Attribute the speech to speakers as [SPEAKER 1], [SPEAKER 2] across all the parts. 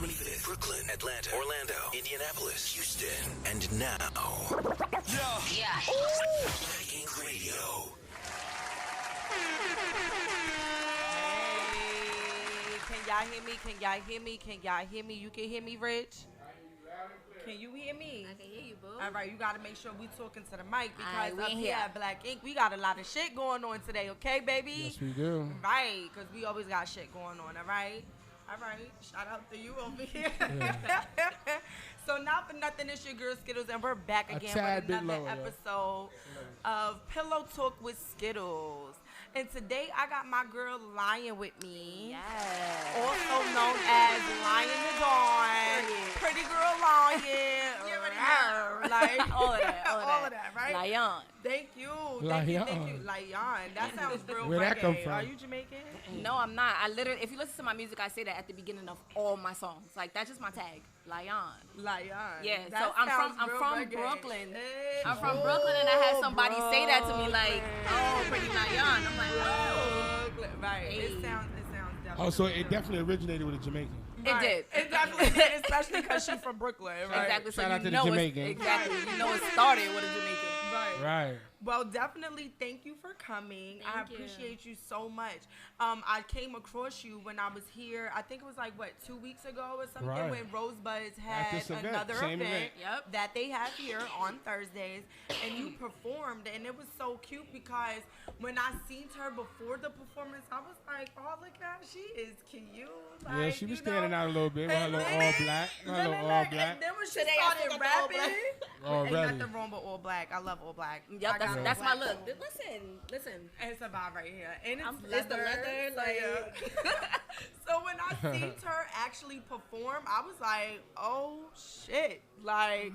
[SPEAKER 1] 25th, Brooklyn, Atlanta, Orlando, Indianapolis, Houston, and now. Yeah. Black Ink Radio.
[SPEAKER 2] Hey, can y'all hear me? Can y'all hear me? Can y'all hear me? You can hear me, Rich? Can you hear me?
[SPEAKER 3] I can hear you, boo.
[SPEAKER 2] All right, you got to make sure we talking to the mic because
[SPEAKER 3] Right, we
[SPEAKER 2] up
[SPEAKER 3] in
[SPEAKER 2] here
[SPEAKER 3] here.
[SPEAKER 2] at Black Ink, we got a lot of shit going on today, okay, baby?
[SPEAKER 4] Yes, we do.
[SPEAKER 2] Right, because we always got shit going on, all right? All right, shout out to you over here. So not for nothing, it's your girl Skiddles, and we're back again with another episode of Pillow Talk with Skiddles. And today I got my girl Lyon with me.
[SPEAKER 3] Yes.
[SPEAKER 2] Also known as Lyon the Dawn. Pretty girl Lyon.
[SPEAKER 3] You already
[SPEAKER 2] Like
[SPEAKER 3] all of that.
[SPEAKER 2] all of that, right?
[SPEAKER 3] Lyon.
[SPEAKER 2] Thank you.
[SPEAKER 4] Lyon.
[SPEAKER 2] Lyon. That sounds real
[SPEAKER 4] Where that come
[SPEAKER 2] reggae.
[SPEAKER 4] from?
[SPEAKER 2] Are you Jamaican?
[SPEAKER 3] No, I'm not. I literally, if you listen to my music, I say that at the beginning of all my songs. Like, that's just my tag. Lyon.
[SPEAKER 2] Lyon.
[SPEAKER 3] Yeah,
[SPEAKER 2] That
[SPEAKER 3] so I'm
[SPEAKER 2] sounds
[SPEAKER 3] from
[SPEAKER 2] real reggae.
[SPEAKER 3] Brooklyn.
[SPEAKER 2] Hey.
[SPEAKER 3] I'm from Brooklyn, and I had somebody say that to me, like,
[SPEAKER 2] Brooklyn.
[SPEAKER 3] oh, pretty Lyon. I'm like, oh.
[SPEAKER 2] Brooklyn. Right.
[SPEAKER 3] Hey.
[SPEAKER 2] It sounds definitely.
[SPEAKER 4] Oh, so it definitely originated with a Jamaican.
[SPEAKER 3] It did.
[SPEAKER 2] It definitely did, especially because she's from Brooklyn, right?
[SPEAKER 3] Exactly. So
[SPEAKER 4] Shout out
[SPEAKER 3] you
[SPEAKER 4] to the
[SPEAKER 3] know
[SPEAKER 4] Jamaican.
[SPEAKER 3] exactly. You know it started with a Jamaican.
[SPEAKER 4] Right.
[SPEAKER 2] Well, definitely thank you for coming. I
[SPEAKER 3] Thank you.
[SPEAKER 2] appreciate you so much. I came across you when I was here. I think it was like, 2 weeks ago or something,
[SPEAKER 4] Right.
[SPEAKER 2] when Rosebuds
[SPEAKER 4] At
[SPEAKER 2] had
[SPEAKER 4] this event,
[SPEAKER 2] another
[SPEAKER 4] same event.
[SPEAKER 3] Yep.
[SPEAKER 2] that they have here on Thursdays, and you performed, and it was so cute because when I seen her before the performance, I was like, oh, look how she is cute. Like,
[SPEAKER 4] Yeah, she was
[SPEAKER 2] you know?
[SPEAKER 4] standing out a little bit with her
[SPEAKER 2] And
[SPEAKER 4] little
[SPEAKER 2] then-
[SPEAKER 4] all black. Her little
[SPEAKER 2] then,
[SPEAKER 4] all
[SPEAKER 2] like,
[SPEAKER 4] black.
[SPEAKER 2] And then when she
[SPEAKER 3] Today I
[SPEAKER 2] started
[SPEAKER 3] still got the all
[SPEAKER 2] rapping,
[SPEAKER 3] black.
[SPEAKER 4] Already.
[SPEAKER 2] ain't nothing wrong with all black. I love all black.
[SPEAKER 3] Yep,
[SPEAKER 2] I got
[SPEAKER 3] that's
[SPEAKER 2] all
[SPEAKER 3] my
[SPEAKER 2] black
[SPEAKER 3] look.
[SPEAKER 2] on.
[SPEAKER 3] Listen.
[SPEAKER 2] And it's a vibe right here. And it's
[SPEAKER 3] It's the leather,
[SPEAKER 2] so,
[SPEAKER 3] like-
[SPEAKER 2] yeah. So when I seen her actually perform, I was like, oh shit. Like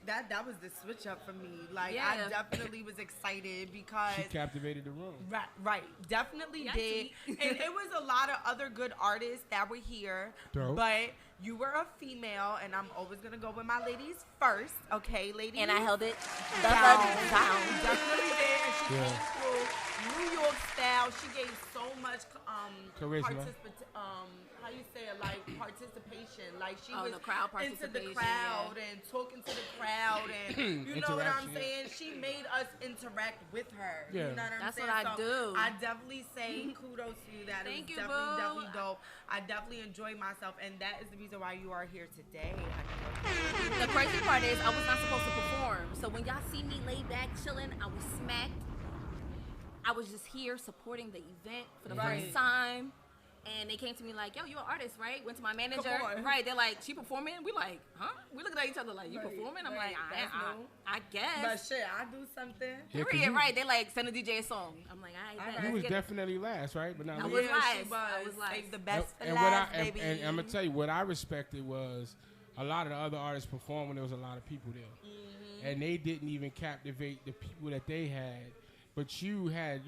[SPEAKER 2] that was the switch up for me. Like I
[SPEAKER 3] Yeah.
[SPEAKER 2] definitely was excited because
[SPEAKER 4] She captivated the room.
[SPEAKER 2] Right, definitely
[SPEAKER 3] Yeah,
[SPEAKER 2] did. And it was a lot of other good artists that were here.
[SPEAKER 4] Dope.
[SPEAKER 2] But you were a female, and I'm always gonna go with my ladies first, okay, ladies?
[SPEAKER 3] And I held it
[SPEAKER 2] down.
[SPEAKER 3] down.
[SPEAKER 2] Definitely did. And she
[SPEAKER 4] Yeah.
[SPEAKER 2] came through New York style. She gave so much
[SPEAKER 4] Charisma.
[SPEAKER 2] how you say it, like participation. Like she was
[SPEAKER 3] The crowd
[SPEAKER 2] into the
[SPEAKER 3] participation,
[SPEAKER 2] crowd and talking to the crowd, and you know what I'm
[SPEAKER 4] Interaction, yeah.
[SPEAKER 2] saying. She made us interact with her.
[SPEAKER 4] Yeah.
[SPEAKER 2] You know what I'm
[SPEAKER 3] That's
[SPEAKER 2] saying?
[SPEAKER 3] what I
[SPEAKER 2] So
[SPEAKER 3] do.
[SPEAKER 2] I definitely say kudos to you. That
[SPEAKER 3] Thank
[SPEAKER 2] is
[SPEAKER 3] you,
[SPEAKER 2] definitely
[SPEAKER 3] boo.
[SPEAKER 2] dope. I definitely enjoyed myself, and that is the reason why you are here today.
[SPEAKER 3] The crazy part is I was not supposed to perform. So when y'all see me laid back chilling, I was smacked. I was just here supporting the event for the
[SPEAKER 2] Right.
[SPEAKER 3] first time. And they came to me like, yo, you're an artist, right? Went to my manager.
[SPEAKER 2] Come on.
[SPEAKER 3] Right. They're like, she performing? We like, huh? We looking at each other like, you
[SPEAKER 2] Right,
[SPEAKER 3] performing? I'm
[SPEAKER 2] right.
[SPEAKER 3] like,
[SPEAKER 2] That's new.
[SPEAKER 3] I
[SPEAKER 2] But
[SPEAKER 3] guess.
[SPEAKER 2] shit, I do something.
[SPEAKER 4] Yeah, 'cause
[SPEAKER 3] Period,
[SPEAKER 4] you-
[SPEAKER 3] right. They like, send a DJ a song. I'm like, all right.
[SPEAKER 4] You was
[SPEAKER 3] get it.
[SPEAKER 4] definitely last, right? But now
[SPEAKER 3] I
[SPEAKER 4] look-
[SPEAKER 3] was
[SPEAKER 2] Yeah,
[SPEAKER 3] last.
[SPEAKER 2] she was.
[SPEAKER 3] I was last.
[SPEAKER 2] Save the best for
[SPEAKER 4] and
[SPEAKER 2] last,
[SPEAKER 4] what I
[SPEAKER 2] baby.
[SPEAKER 4] and I'm gonna tell you what I respected was a lot of the other artists performed when there was a lot of people there, and they didn't even captivate the people that they had. But you had,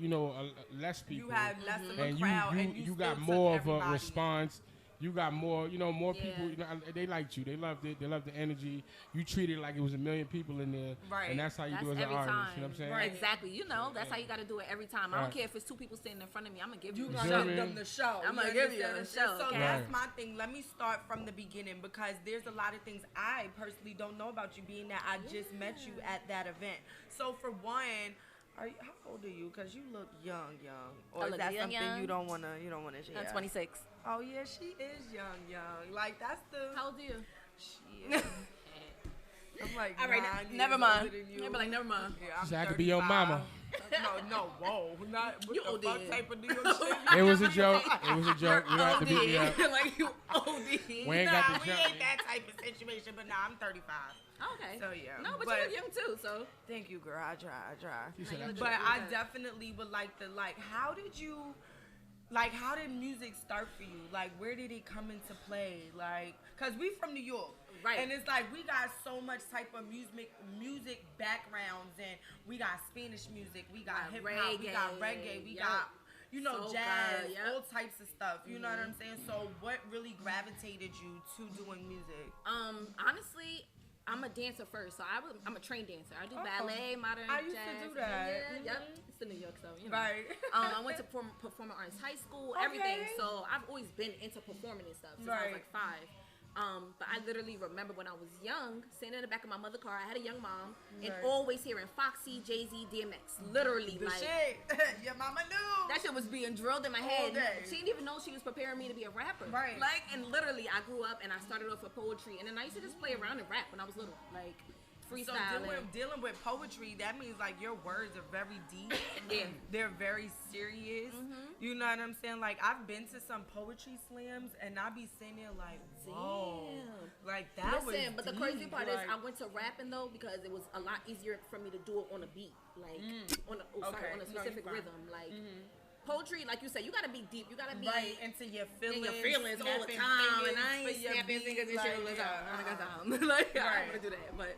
[SPEAKER 4] less people.
[SPEAKER 2] You had less of a
[SPEAKER 4] and
[SPEAKER 2] crowd,
[SPEAKER 4] you
[SPEAKER 2] and you
[SPEAKER 4] got
[SPEAKER 2] still
[SPEAKER 4] more
[SPEAKER 2] took
[SPEAKER 4] of a
[SPEAKER 2] everybody.
[SPEAKER 4] response. You got more, more
[SPEAKER 3] Yeah.
[SPEAKER 4] people. They liked you. They loved it. They loved the energy. You treated it like it was a million people in there,
[SPEAKER 2] Right.
[SPEAKER 4] and that's how you
[SPEAKER 3] That's
[SPEAKER 4] do as an
[SPEAKER 3] every
[SPEAKER 4] artist.
[SPEAKER 3] time.
[SPEAKER 4] You know what I'm saying?
[SPEAKER 2] Right.
[SPEAKER 3] Exactly. That's how you got to do it every time. I
[SPEAKER 4] Right.
[SPEAKER 3] don't care if it's two people sitting in front of me. I'm going to give you
[SPEAKER 2] You
[SPEAKER 3] a
[SPEAKER 2] gotta
[SPEAKER 4] feel
[SPEAKER 3] show.
[SPEAKER 4] me?
[SPEAKER 2] give them the show.
[SPEAKER 3] I'ma
[SPEAKER 2] You
[SPEAKER 3] give you a
[SPEAKER 2] understand?
[SPEAKER 3] show,
[SPEAKER 2] So
[SPEAKER 3] okay?
[SPEAKER 2] that's
[SPEAKER 4] Right.
[SPEAKER 2] my thing. Let me start from the beginning because there's a lot of things I personally don't know about you, being that I just met you at that event. So for one, how old are you? Because you look young. Or
[SPEAKER 3] I
[SPEAKER 2] is
[SPEAKER 3] look
[SPEAKER 2] that
[SPEAKER 3] young,
[SPEAKER 2] something
[SPEAKER 3] young.
[SPEAKER 2] you don't wanna share?
[SPEAKER 3] I'm 26.
[SPEAKER 2] Oh yeah, she is young. Like that's the.
[SPEAKER 3] How old are you?
[SPEAKER 2] She is. I'm like,
[SPEAKER 3] All right,
[SPEAKER 2] 9 years
[SPEAKER 3] never mind.
[SPEAKER 2] older than you.
[SPEAKER 3] I'd be like, never mind.
[SPEAKER 2] Yeah, I'm
[SPEAKER 4] She said, I could be your
[SPEAKER 2] 35.
[SPEAKER 4] mama.
[SPEAKER 2] No, whoa, not what
[SPEAKER 3] You
[SPEAKER 2] the
[SPEAKER 3] OD.
[SPEAKER 2] fuck type of New York shit.
[SPEAKER 4] It was a joke. It was a joke. You don't have to beat me up.
[SPEAKER 3] Like, you OD.
[SPEAKER 4] We ain't got
[SPEAKER 2] Nah,
[SPEAKER 4] the
[SPEAKER 2] we
[SPEAKER 4] jump.
[SPEAKER 2] ain't that type of situation, but nah, I'm 35.
[SPEAKER 3] Okay.
[SPEAKER 2] So, yeah.
[SPEAKER 3] No, but
[SPEAKER 2] But-
[SPEAKER 3] you look young too, so.
[SPEAKER 2] Thank you, girl. I try.
[SPEAKER 4] She said,
[SPEAKER 3] you
[SPEAKER 4] I
[SPEAKER 3] look
[SPEAKER 4] could-
[SPEAKER 2] But
[SPEAKER 3] good.
[SPEAKER 2] I definitely would like to, how did music start for you? Like, where did it come into play? Like, because we from New York.
[SPEAKER 3] Right.
[SPEAKER 2] And it's like we got so much type of music backgrounds, and we got Spanish music, we got hip hop, we got reggae, we
[SPEAKER 3] Yup.
[SPEAKER 2] got
[SPEAKER 3] Soca,
[SPEAKER 2] jazz,
[SPEAKER 3] yup.
[SPEAKER 2] all types of stuff. You know what I'm saying? So what really gravitated you to doing music?
[SPEAKER 3] Honestly, I'm a dancer first, so I'm a trained dancer. I do ballet, modern jazz.
[SPEAKER 2] I used to do that.
[SPEAKER 3] Yep. It's in New York, so you know.
[SPEAKER 2] Right.
[SPEAKER 3] I went to performing arts high school, everything. So I've always been into performing and stuff since I was like 5. But I literally remember when I was young, sitting in the back of my mother's car. I had a young mom, and always hearing Foxy, Jay-Z, DMX. Literally,
[SPEAKER 2] the
[SPEAKER 3] like
[SPEAKER 2] shit. Your mama knew.
[SPEAKER 3] that shit was being drilled in my head.
[SPEAKER 2] Day.
[SPEAKER 3] She didn't even know she was preparing me to be a rapper.
[SPEAKER 2] Right.
[SPEAKER 3] Like, and literally, I grew up and I started off with poetry, and then I used to just play around and rap when I was little, like freestyle.
[SPEAKER 2] So dealing with poetry, that means like your words are very deep.
[SPEAKER 3] Yeah.
[SPEAKER 2] They're very serious. You know what I'm saying? Like I've been to some poetry slams and I be sitting there like, whoa.
[SPEAKER 3] Damn.
[SPEAKER 2] Like that was
[SPEAKER 3] Listen, but the
[SPEAKER 2] deep,
[SPEAKER 3] crazy part is
[SPEAKER 2] like,
[SPEAKER 3] I went to rapping though because it was a lot easier for me to do it on a beat, like on a specific rhythm. Like poetry, like you said, you gotta be deep. You gotta be
[SPEAKER 2] right into your feelings,
[SPEAKER 3] all the time. And I ain't snapping fingers and shit all the time. I got time. Like I don't wanna do that, but.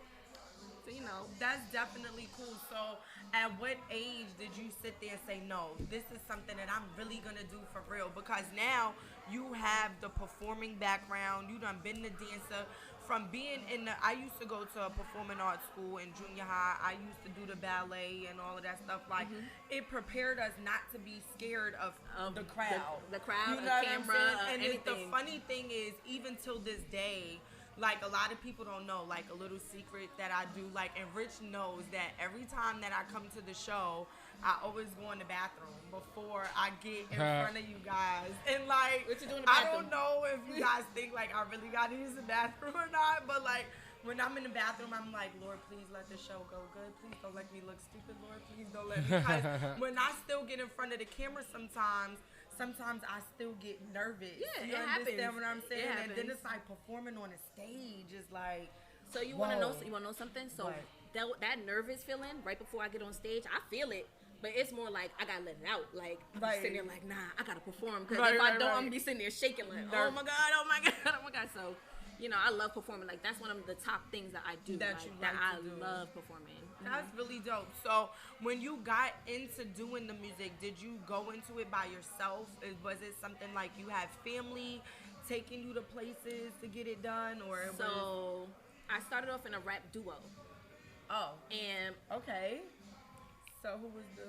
[SPEAKER 3] You know,
[SPEAKER 2] that's definitely cool. So at what age did you sit there and say, no, this is something that I'm really gonna do for real? Because now you have the performing background, you done been the dancer. From being I used to go to a performing arts school in junior high. I used to do the ballet and all of that stuff. Like it prepared us not to be scared of the crowd,
[SPEAKER 3] the crowd,
[SPEAKER 2] you know
[SPEAKER 3] the camera,
[SPEAKER 2] and
[SPEAKER 3] anything.
[SPEAKER 2] the funny thing is, even till this day, like a lot of people don't know, like a little secret that I do, like, and Rich knows that every time that I come to the show, I always go in the bathroom before I get in front of you guys. And like,
[SPEAKER 3] what you doing in the
[SPEAKER 2] I
[SPEAKER 3] bathroom?
[SPEAKER 2] don't know if you guys think like I really gotta use the bathroom or not, but like when I'm in the bathroom, I'm like, Lord, please let the show go good. Please don't let me look stupid, Lord. Please don't let me. Because when I still get in front of the camera sometimes I still get nervous.
[SPEAKER 3] Yeah,
[SPEAKER 2] you
[SPEAKER 3] it
[SPEAKER 2] understand
[SPEAKER 3] happens.
[SPEAKER 2] what I'm saying?
[SPEAKER 3] It
[SPEAKER 2] And then
[SPEAKER 3] happens.
[SPEAKER 2] it's like performing on a stage is like.
[SPEAKER 3] So you want to know? You want to know something? So that nervous feeling right before I get on stage, I feel it, but it's more like I gotta let it out. Like I'm sitting there like, nah, I gotta perform because if I don't, I'm gonna be sitting there shaking like, oh my god, oh my god, oh my god. So. You know, I love performing. Like, that's one of the top things that I do. That I love performing.
[SPEAKER 2] That's really dope. So, when you got into doing the music, did you go into it by yourself? Was it something like you had family taking you to places to get it done? Or
[SPEAKER 3] so, I started off in a rap duo.
[SPEAKER 2] Oh.
[SPEAKER 3] And.
[SPEAKER 2] Okay. So, who was the...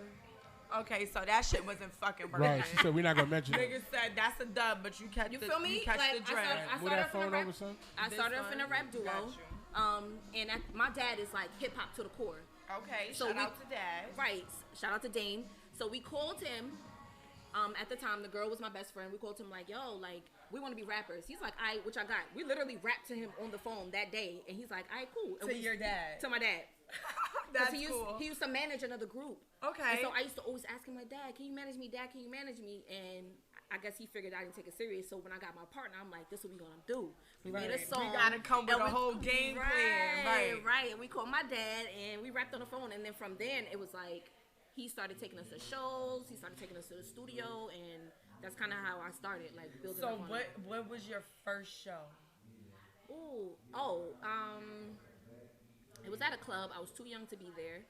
[SPEAKER 2] Okay, so that shit wasn't fucking working.
[SPEAKER 4] Right, she said we're not gonna mention it.
[SPEAKER 2] Nigga said that's a dub, but you catch
[SPEAKER 3] feel me?
[SPEAKER 2] You catch
[SPEAKER 3] like,
[SPEAKER 2] the dread.
[SPEAKER 3] I started off in a rap duo. And my dad is like hip hop to the core.
[SPEAKER 2] Okay, so shout out to Dad.
[SPEAKER 3] Right, shout out to Dame. So we called him. At the time, the girl was my best friend. We called him like, yo, like, we want to be rappers. He's like, which I got. We literally rapped to him on the phone that day, and he's like, cool. And
[SPEAKER 2] your dad?
[SPEAKER 3] To my dad.
[SPEAKER 2] That's
[SPEAKER 3] cool. He used to manage another group.
[SPEAKER 2] Okay.
[SPEAKER 3] And so I used to always ask him like, Dad, can you manage me? Dad, can you manage me? And I guess he figured I didn't take it serious. So when I got my partner, I'm like, this is what we gonna do. We made a song.
[SPEAKER 2] We gotta come with a whole game plan.
[SPEAKER 3] Right. And we called my dad, and we rapped on the phone. And then from then, it was like, he started taking us to shows. He started taking us to the studio, and that's kind of how I started, like building.
[SPEAKER 2] So what was your first show?
[SPEAKER 3] It was at a club. I was too young to be there.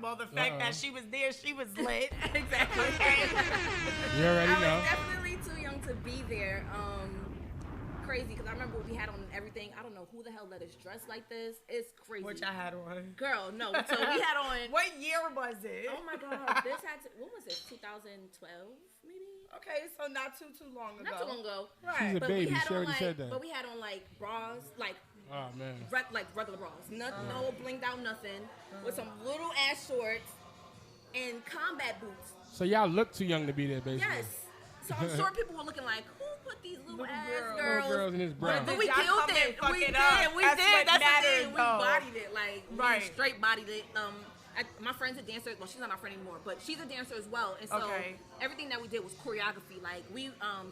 [SPEAKER 2] Well, the fact that she was there, she was lit.
[SPEAKER 3] Exactly.
[SPEAKER 4] You already know.
[SPEAKER 3] I was definitely too young to be there. Crazy, because I remember we had on everything. I don't know who the hell let us dress like this. It's crazy.
[SPEAKER 2] Which I had on.
[SPEAKER 3] Girl, no. So we had on.
[SPEAKER 2] What year was it?
[SPEAKER 3] Oh my God. This had to, what was it? 2012, maybe?
[SPEAKER 2] Okay, so not too long ago.
[SPEAKER 3] Not too long ago.
[SPEAKER 2] Right.
[SPEAKER 4] She's a baby. She already said that.
[SPEAKER 3] But we had on like bras, like.
[SPEAKER 4] Oh man.
[SPEAKER 3] Like regular bras. Nothing, no blinged out nothing. With some little ass shorts and combat boots.
[SPEAKER 4] So y'all look too young to be there, basically.
[SPEAKER 3] Yes. So I'm sure people were looking like, who put these little ass girls?
[SPEAKER 4] Little girls in this bra.
[SPEAKER 3] But we killed it. We did. That's the thing. We bodied it. Like, we straight bodied it. My friend's a dancer. Well, she's not my friend anymore, but she's a dancer as well. And so everything that we did was choreography. Like, we,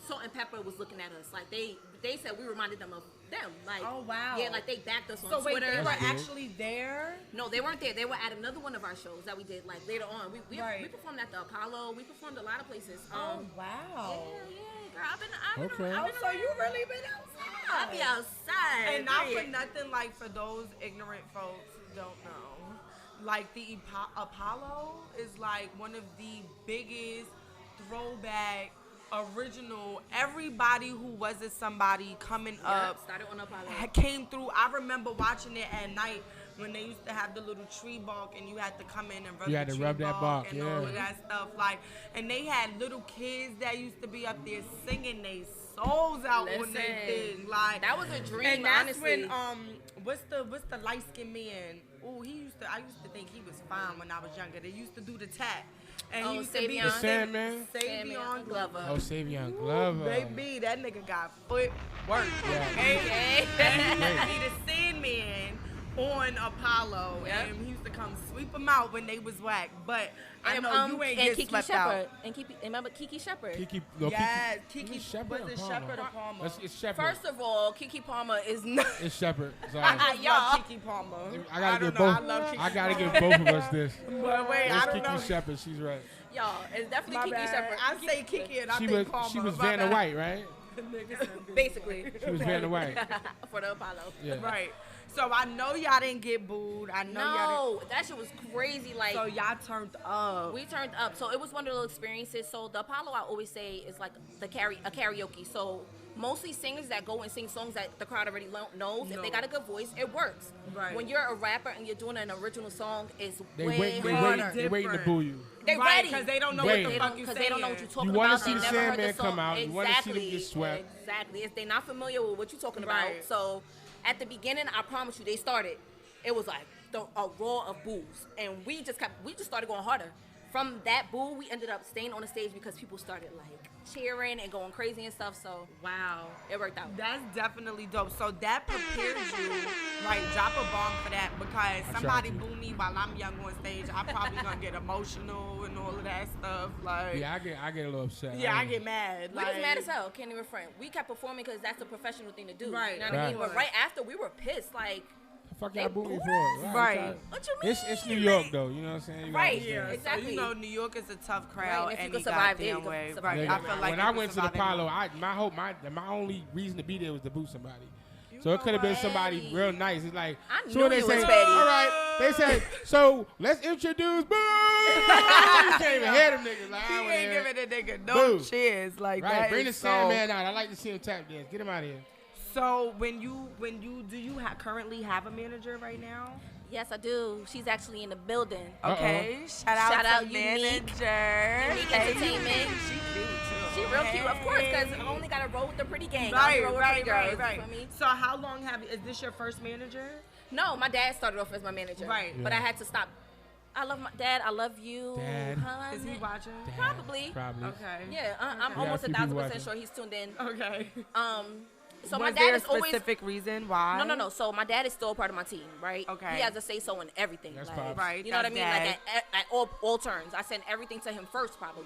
[SPEAKER 3] Salt and Pepper was looking at us. Like, they said we reminded them of them. Like,
[SPEAKER 2] oh wow.
[SPEAKER 3] Yeah, like they backed us on
[SPEAKER 2] Twitter.
[SPEAKER 3] So wait,
[SPEAKER 2] they were actually there?
[SPEAKER 3] No, they weren't there. They were at another one of our shows that we did like later on. We performed at the Apollo. We performed a lot of places.
[SPEAKER 2] Oh wow.
[SPEAKER 3] Yeah, girl. I've been
[SPEAKER 2] so you really been outside?
[SPEAKER 3] I be outside.
[SPEAKER 2] And not for nothing, like for those ignorant folks who don't know, like the Apollo is like one of the biggest throwback original, everybody who wasn't somebody coming up
[SPEAKER 3] started on Apollo.
[SPEAKER 2] Came through. I remember watching it at night when they used to have the little tree bark and you had to come in and rub the tree bark and all of that stuff. Like, and they had little kids that used to be up there singing their souls out on their thing. Like,
[SPEAKER 3] that was a dream,
[SPEAKER 2] and that's
[SPEAKER 3] honestly.
[SPEAKER 2] when what's the light skinned man? Oh, I used to think he was fine when I was younger. They used to do the tap. And he used to be
[SPEAKER 4] the Sandman?
[SPEAKER 2] Savion Glover.
[SPEAKER 4] Oh, Savion Glover.
[SPEAKER 2] Baby, that nigga got foot work.
[SPEAKER 4] Yeah.
[SPEAKER 2] Okay? And he used to be the Sandman on Apollo.
[SPEAKER 3] Yep.
[SPEAKER 2] And he used to come sweep them out when they was whack. But I know you ain't get
[SPEAKER 3] Kiki
[SPEAKER 2] swept
[SPEAKER 3] Shepard.
[SPEAKER 2] out.
[SPEAKER 3] And remember Kiki Shepard?
[SPEAKER 4] Kiki
[SPEAKER 2] Shepard. Was it Shepard or Palmer?
[SPEAKER 4] It's Shepard.
[SPEAKER 3] First of all, Kiki Palmer is not.
[SPEAKER 4] It's Shepard.
[SPEAKER 2] I love Kiki Palmer.
[SPEAKER 4] I gotta give both of us this.
[SPEAKER 2] But wait,
[SPEAKER 4] it's
[SPEAKER 2] I don't
[SPEAKER 4] Kiki
[SPEAKER 2] know.
[SPEAKER 4] Shepard. She's right.
[SPEAKER 3] Y'all, it's definitely Kiki Shepard.
[SPEAKER 2] I say Kiki and I think Palmer.
[SPEAKER 4] She was Vanna White, right?
[SPEAKER 3] Basically.
[SPEAKER 4] She was Vanna White.
[SPEAKER 3] For the Apollo.
[SPEAKER 4] Yeah.
[SPEAKER 2] Right. So I know y'all didn't get booed. I know y'all didn't.
[SPEAKER 3] That shit was crazy. Like,
[SPEAKER 2] so y'all turned up.
[SPEAKER 3] We turned up. So it was one of those experiences. So the Apollo, I always say, is like a karaoke. So mostly singers that go and sing songs that the crowd already knows. If they got a good voice, it works.
[SPEAKER 2] Right.
[SPEAKER 3] When you're a rapper and you're doing an original song, it's
[SPEAKER 4] They
[SPEAKER 3] way
[SPEAKER 4] waiting to boo you.
[SPEAKER 3] They ready
[SPEAKER 2] because they don't know what the fuck you saying.
[SPEAKER 3] Because they don't know what you're talking
[SPEAKER 4] You
[SPEAKER 3] about.
[SPEAKER 4] want to see
[SPEAKER 3] They
[SPEAKER 4] the
[SPEAKER 3] never heard
[SPEAKER 4] Sandman
[SPEAKER 3] the song.
[SPEAKER 4] come out. You want to see them get swept.
[SPEAKER 3] Exactly. If they're not familiar with what you're talking about.
[SPEAKER 2] Right.
[SPEAKER 3] So at the beginning, I promise you, they started. It was like a roar of boos, and we just started going harder. From that boo, we ended up staying on the stage because people started like cheering and going crazy and stuff. So
[SPEAKER 2] wow,
[SPEAKER 3] it worked out.
[SPEAKER 2] That's definitely dope. So that prepares you, like, drop a bomb for that, because somebody boo me while I'm young on stage, I'm probably gonna get emotional and all of that stuff. Like,
[SPEAKER 4] yeah, I get a little upset.
[SPEAKER 2] Yeah, I get mad.
[SPEAKER 3] We was mad as hell. Can't even front. We kept performing because that's a professional thing to do.
[SPEAKER 2] Right.
[SPEAKER 3] You know what I mean? But right after, we were pissed. Like,
[SPEAKER 4] fuck y'all boo me for it.
[SPEAKER 2] Right.
[SPEAKER 3] What you mean?
[SPEAKER 4] It's New York though, you know what I'm saying? You
[SPEAKER 3] right.
[SPEAKER 2] Yeah.
[SPEAKER 3] Exactly.
[SPEAKER 2] So, you know, New York is a tough crowd.
[SPEAKER 3] Right. If
[SPEAKER 2] any
[SPEAKER 3] you could survive there,
[SPEAKER 2] goddamn way.
[SPEAKER 3] survive.
[SPEAKER 2] Right. I feel like
[SPEAKER 4] when I went to the Apollo, my only reason to be there was to boo somebody. So it could have been somebody real nice. It's like,
[SPEAKER 3] I
[SPEAKER 4] so
[SPEAKER 3] knew
[SPEAKER 4] they
[SPEAKER 3] you
[SPEAKER 4] say,
[SPEAKER 3] was petty.
[SPEAKER 4] all right, they said, so let's introduce boo. You can't even hear them niggas. Like,
[SPEAKER 2] he ain't giving a nigga no
[SPEAKER 4] boo.
[SPEAKER 2] cheers like
[SPEAKER 4] right,
[SPEAKER 2] that.
[SPEAKER 4] bring the Sandman out. I like to see him tap dance. Get him out of here.
[SPEAKER 2] So do you currently have a manager right now?
[SPEAKER 3] Yes, I do. She's actually in the building.
[SPEAKER 2] Okay. Shout out to
[SPEAKER 3] Unique.
[SPEAKER 2] manager.
[SPEAKER 3] Unique Entertainment.
[SPEAKER 2] She cute too.
[SPEAKER 3] She real cute, of course, because I only got to roll with the pretty gang.
[SPEAKER 2] Right.
[SPEAKER 3] So
[SPEAKER 2] how long is this your first manager?
[SPEAKER 3] No, my dad started off as my manager.
[SPEAKER 2] Right.
[SPEAKER 3] But I had to stop. I love my dad. I love you.
[SPEAKER 4] Dad.
[SPEAKER 3] Honey.
[SPEAKER 2] Is he watching?
[SPEAKER 4] Dad.
[SPEAKER 3] Probably.
[SPEAKER 2] Okay.
[SPEAKER 3] Yeah, I'm almost 1,000% sure he's tuned in.
[SPEAKER 2] Okay.
[SPEAKER 3] So
[SPEAKER 2] was
[SPEAKER 3] my dad
[SPEAKER 2] there
[SPEAKER 3] is
[SPEAKER 2] a specific reason why?
[SPEAKER 3] No. So my dad is still a part of my team, right?
[SPEAKER 2] Okay.
[SPEAKER 3] He has a say so in everything.
[SPEAKER 4] That's
[SPEAKER 3] like,
[SPEAKER 2] right.
[SPEAKER 3] You know what I
[SPEAKER 2] That's
[SPEAKER 3] mean?
[SPEAKER 2] dad.
[SPEAKER 3] Like at all turns, I send everything to him first, probably.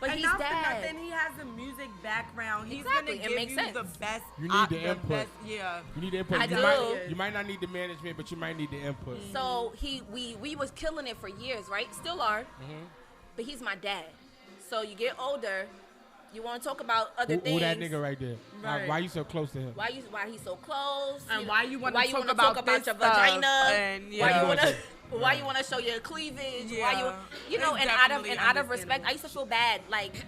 [SPEAKER 3] But
[SPEAKER 2] and
[SPEAKER 3] he's
[SPEAKER 2] not
[SPEAKER 3] dad.
[SPEAKER 2] for nothing, he has a music background. He's
[SPEAKER 3] Exactly.
[SPEAKER 2] gonna
[SPEAKER 3] It
[SPEAKER 2] give
[SPEAKER 3] makes
[SPEAKER 2] you
[SPEAKER 3] sense.
[SPEAKER 2] the best.
[SPEAKER 4] You need the input.
[SPEAKER 2] Best, yeah.
[SPEAKER 4] You need the input.
[SPEAKER 3] I
[SPEAKER 4] you
[SPEAKER 3] do.
[SPEAKER 4] You might not need the management, but you might need the input.
[SPEAKER 3] So we was killing it for years, right? Still are. But he's my dad. So you get older, you want to talk about other things.
[SPEAKER 4] Who that nigga right there?
[SPEAKER 2] Right.
[SPEAKER 4] Why you so close to him?
[SPEAKER 3] Why he's so close?
[SPEAKER 2] And why you want to talk
[SPEAKER 3] wanna
[SPEAKER 2] about
[SPEAKER 3] your
[SPEAKER 2] this
[SPEAKER 3] vagina?
[SPEAKER 2] stuff, and,
[SPEAKER 3] Why you want to show your cleavage?
[SPEAKER 2] Yeah.
[SPEAKER 3] Why you know?
[SPEAKER 2] It's
[SPEAKER 3] And out of respect,
[SPEAKER 2] understandable.
[SPEAKER 3] I used to feel bad, like.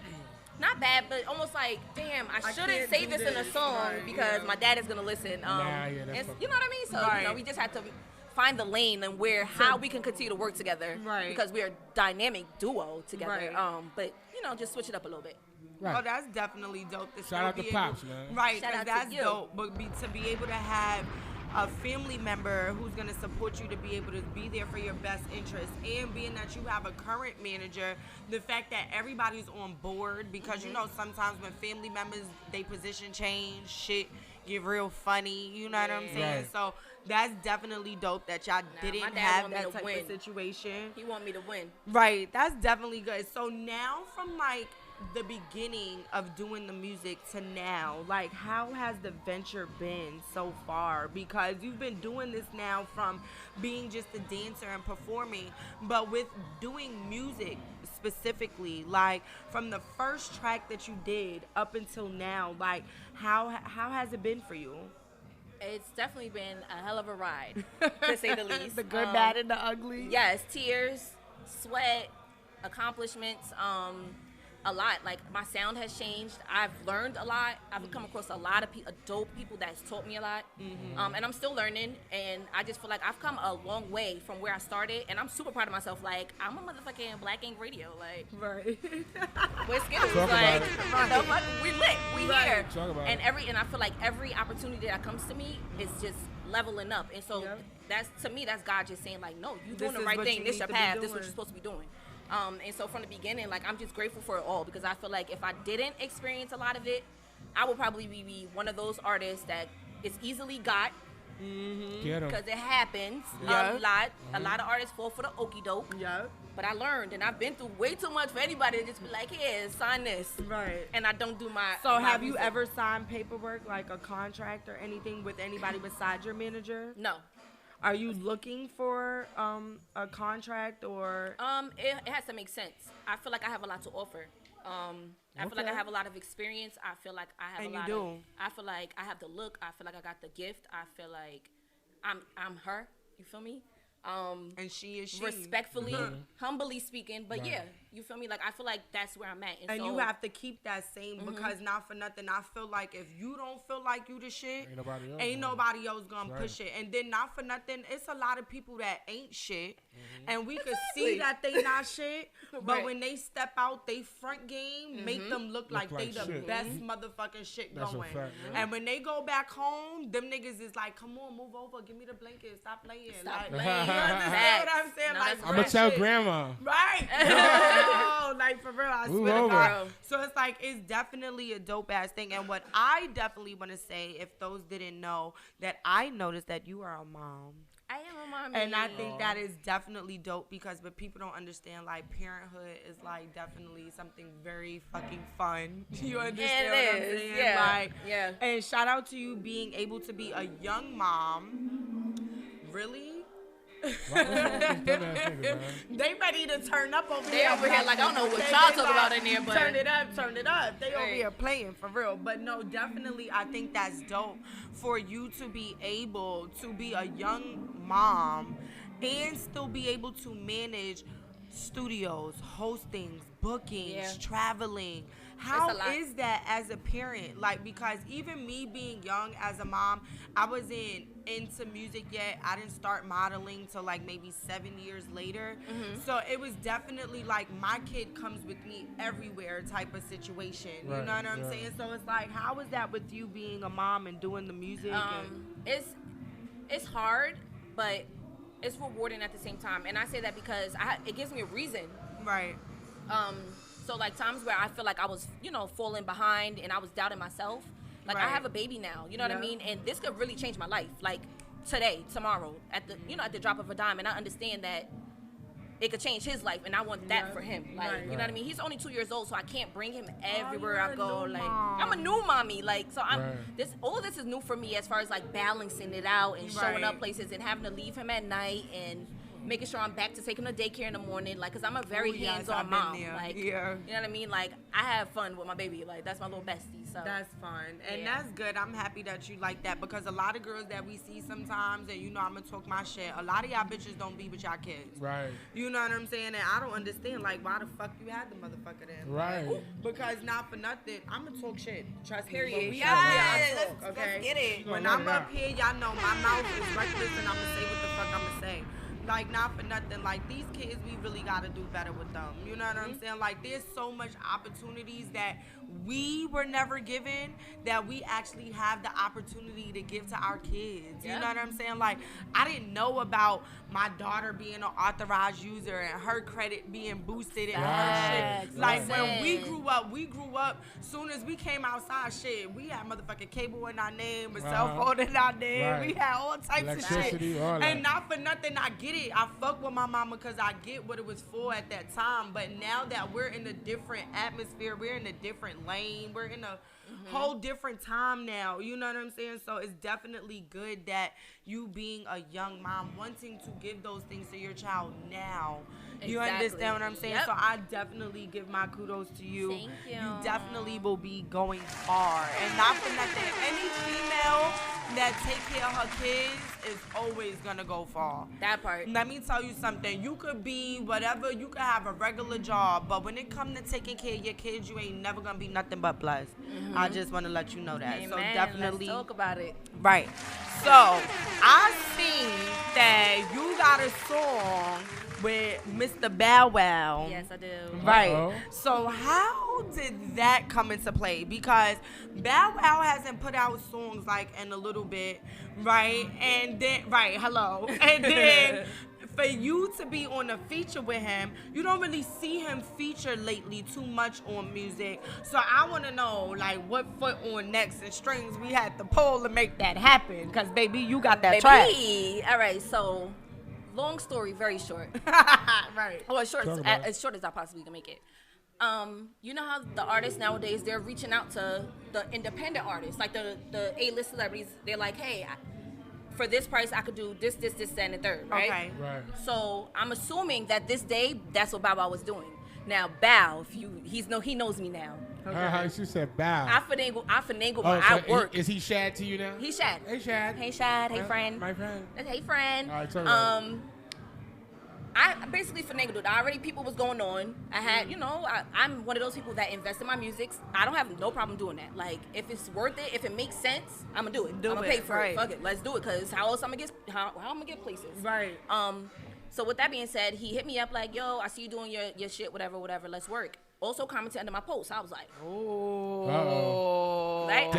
[SPEAKER 3] Not bad, but almost like, damn, I shouldn't
[SPEAKER 2] can't
[SPEAKER 3] say
[SPEAKER 2] do
[SPEAKER 3] this in a
[SPEAKER 2] this.
[SPEAKER 3] song
[SPEAKER 2] Right,
[SPEAKER 3] because
[SPEAKER 2] yeah.
[SPEAKER 3] my dad is gonna listen.
[SPEAKER 4] Yeah, that's
[SPEAKER 3] and,
[SPEAKER 4] fucked
[SPEAKER 3] you know what I mean? So
[SPEAKER 2] Right.
[SPEAKER 3] you know, we just had to find the lane and how we can continue to work together.
[SPEAKER 2] Right.
[SPEAKER 3] Because we're a dynamic duo together.
[SPEAKER 2] Right.
[SPEAKER 3] But you know, just switch it up a little bit.
[SPEAKER 4] Right.
[SPEAKER 2] Oh, that's definitely dope.
[SPEAKER 4] Shout out to Pops, man.
[SPEAKER 2] Right,
[SPEAKER 3] Shout out to
[SPEAKER 2] that's
[SPEAKER 3] you.
[SPEAKER 2] dope. But to be able to have a family member who's going to support you, to be able to be there for your best interest, and being that you have a current manager, the fact that everybody's on board, because you know sometimes when family members, they position change, shit get real funny, you know what I'm saying?
[SPEAKER 4] Right.
[SPEAKER 2] So that's definitely dope that y'all
[SPEAKER 3] my
[SPEAKER 2] didn't
[SPEAKER 3] dad
[SPEAKER 2] have
[SPEAKER 3] want me
[SPEAKER 2] that
[SPEAKER 3] to
[SPEAKER 2] type
[SPEAKER 3] win.
[SPEAKER 2] of situation.
[SPEAKER 3] He want me to win.
[SPEAKER 2] Right, that's definitely good. So now from like the beginning of doing the music to now, like how has the venture been so far? Because you've been doing this now from being just a dancer and performing, but with doing music specifically, like from the first track that you did up until now, like how has it been for you?
[SPEAKER 3] It's definitely been a hell of a ride, to say the least.
[SPEAKER 2] The good, bad, and the ugly.
[SPEAKER 3] Yes, tears, sweat, accomplishments, a lot. Like, my sound has changed. I've learned a lot. I've come across a lot of dope people that's taught me a lot. And I'm still learning. And I just feel like I've come a long way from where I started. And I'm super proud of myself. Like, I'm a motherfucking Black Ink Radio. Like,
[SPEAKER 2] right.
[SPEAKER 3] We're Skiddles. Like, we lit. We here. And I feel like every opportunity that comes to me is just leveling up. And so that's, to me, that's God just saying, like, no, you doing the right thing. This your path. This is what you're supposed to be doing. And so from the beginning, like, I'm just grateful for it all, because I feel like if I didn't experience a lot of it, I would probably be one of those artists that is easily got, because it happens a lot. A lot of artists fall for the okie doke. But I learned, and I've been through way too much for anybody to just be like, here, sign this.
[SPEAKER 2] Right.
[SPEAKER 3] And I don't do my.
[SPEAKER 2] So have you ever signed paperwork, like a contract or anything, with anybody besides your manager?
[SPEAKER 3] No.
[SPEAKER 2] Are you looking for a contract or?
[SPEAKER 3] It has to make sense. I feel like I have a lot to offer. I feel like I have a lot of experience. I feel like I have I feel like I have the look. I feel like I got the gift. I feel like I'm her. You feel me?
[SPEAKER 2] And she is she.
[SPEAKER 3] Respectfully, humbly speaking, but yeah, you feel me? Like, I feel like that's where I'm at.
[SPEAKER 2] And so, you have to keep that same, because not for nothing, I feel like if you don't feel like you the shit, ain't nobody else gonna push it. And then not for nothing, it's a lot of people that ain't shit, and we could see that they not shit, but when they step out, they front game make them look like they the best motherfucking shit going. And when they go back home, them niggas is like, come on, move over, give me the blanket, stop playing.
[SPEAKER 3] Stop playing.
[SPEAKER 2] You understand what I'm saying?
[SPEAKER 3] No,
[SPEAKER 2] like,
[SPEAKER 4] I'm gonna tell grandma.
[SPEAKER 2] Right. No, like, for real, I swear to God. So it's like, it's definitely a dope ass thing. And what I definitely want to say, if those didn't know, that I noticed that you are a mom.
[SPEAKER 3] I am a mom.
[SPEAKER 2] And I think that is definitely dope, because but people don't understand, like, parenthood is like definitely something very fucking fun. You understand what I'm saying?
[SPEAKER 3] Yeah.
[SPEAKER 2] Like, and shout out to you being able to be a young mom. Really? They ready to turn up over there.
[SPEAKER 3] They over here like, I don't know what y'all talking about in there, but
[SPEAKER 2] turn it up. They over here playing for real. But no, definitely, I think that's dope for you to be able to be a young mom and still be able to manage studios, hostings, bookings, traveling. How is that as a parent? Like, because even me being young as a mom, I wasn't into music yet. I didn't start modeling till like maybe 7 years later. So it was definitely like my kid comes with me everywhere type of situation. You know what I'm saying? So it's like, how is that with you being a mom and doing the music?
[SPEAKER 3] It's hard, but it's rewarding at the same time. And I say that because it gives me a reason.
[SPEAKER 2] Right.
[SPEAKER 3] So, like, times where I feel like I was, falling behind and I was doubting myself. Like, I have a baby now, you know what I mean? And this could really change my life. Like, today, tomorrow, at the drop of a dime. And I understand that it could change his life, and I want that for him. Like, you know what I mean? He's only 2 years old, so I can't bring him everywhere I go. Like, I'm a new mommy. Like, so all of this is new for me as far as, like, balancing it out and showing up places and having to leave him at night and making sure I'm back to take him to daycare in the morning, like, because I'm a very hands-on mom. Like, you know what I mean? Like, I have fun with my baby. Like, that's my little bestie. So
[SPEAKER 2] that's fun, and that's good. I'm happy that you like that, because a lot of girls that we see sometimes, and I'm gonna talk my shit, a lot of y'all bitches don't be with y'all kids.
[SPEAKER 4] Right.
[SPEAKER 2] You know what I'm saying? And I don't understand, like, why the fuck you had the motherfucker then?
[SPEAKER 4] Right.
[SPEAKER 2] Because not for nothing, I'm gonna talk shit. Trust me.
[SPEAKER 3] Period.
[SPEAKER 2] Let's
[SPEAKER 3] get it.
[SPEAKER 2] When I'm up here, y'all know my mouth is reckless, and I'm gonna say what the fuck I'm gonna say. Like, not for nothing, like, these kids, we really got to do better with them. You know what I'm saying? Like, there's so much opportunities that we were never given that we actually have the opportunity to give to our kids. You know what I'm saying? Like, I didn't know about my daughter being an authorized user and her credit being boosted and her shit. Like, when we grew up, soon as we came outside, shit, we had motherfucking cable in our name, a cell phone in our name. We had all types of shit. And not for nothing, I get it. I fuck with my mama because I get what it was for at that time. But now that we're in a different atmosphere, we're in a different lane, we're in a whole different time now. You know what I'm saying? So it's definitely good that you being a young mom wanting to give those things to your child now. You understand what I'm saying? So I definitely give my kudos to you.
[SPEAKER 3] Thank you.
[SPEAKER 2] You definitely will be going far. And not for nothing, any female that take care of her kids is always gonna go far.
[SPEAKER 3] That part.
[SPEAKER 2] Let me tell you something. You could be whatever. You could have a regular job, but when it comes to taking care of your kids, you ain't never gonna be nothing but blessed. I just want to let you know that.
[SPEAKER 3] Amen.
[SPEAKER 2] So definitely
[SPEAKER 3] Let's talk about it.
[SPEAKER 2] Right. So I see that you got a song with Mr. Bow Wow.
[SPEAKER 3] Yes, I do.
[SPEAKER 2] Right.
[SPEAKER 4] Uh-oh.
[SPEAKER 2] So how did that come into play? Because Bow Wow hasn't put out songs like in a little bit, right? And then, hello. And then for you to be on a feature with him, you don't really see him feature lately too much on music. So I want to know, like, what foot on necks and strings we had to pull to make that happen. Because, baby, you got that track.
[SPEAKER 3] All right, so long story, very short.
[SPEAKER 2] Right.
[SPEAKER 3] Or as short as I possibly can make it. You know how the artists nowadays, they're reaching out to the independent artists, like the A-list celebrities. They're like, hey, for this price, I could do this, that, and the third, right?
[SPEAKER 2] Okay.
[SPEAKER 4] Right.
[SPEAKER 3] So I'm assuming that this day, that's what Bow Wow was doing. Now, Bow, he knows me now.
[SPEAKER 4] Okay. She said bow.
[SPEAKER 3] I finagle, but I work.
[SPEAKER 4] Is he Shad to you now?
[SPEAKER 3] He's Shad.
[SPEAKER 4] Hey, Shad.
[SPEAKER 3] Hey, Shad. Hey, friend.
[SPEAKER 4] My friend.
[SPEAKER 3] Hey, friend.
[SPEAKER 4] All right, tell me about it.
[SPEAKER 3] I basically finagled it. Already people was going on. I had, I'm one of those people that invest in my music. I don't have no problem doing that. Like, if it's worth it, if it makes sense, I'm gonna do it. I'm gonna pay for it. Fuck it. Let's do it. Cause how else I'm gonna get, how I'm gonna get places.
[SPEAKER 2] Right.
[SPEAKER 3] So with that being said, he hit me up like, yo, I see you doing your shit, whatever, let's work. Also commented under my post. I was like,
[SPEAKER 2] oh.
[SPEAKER 3] Right?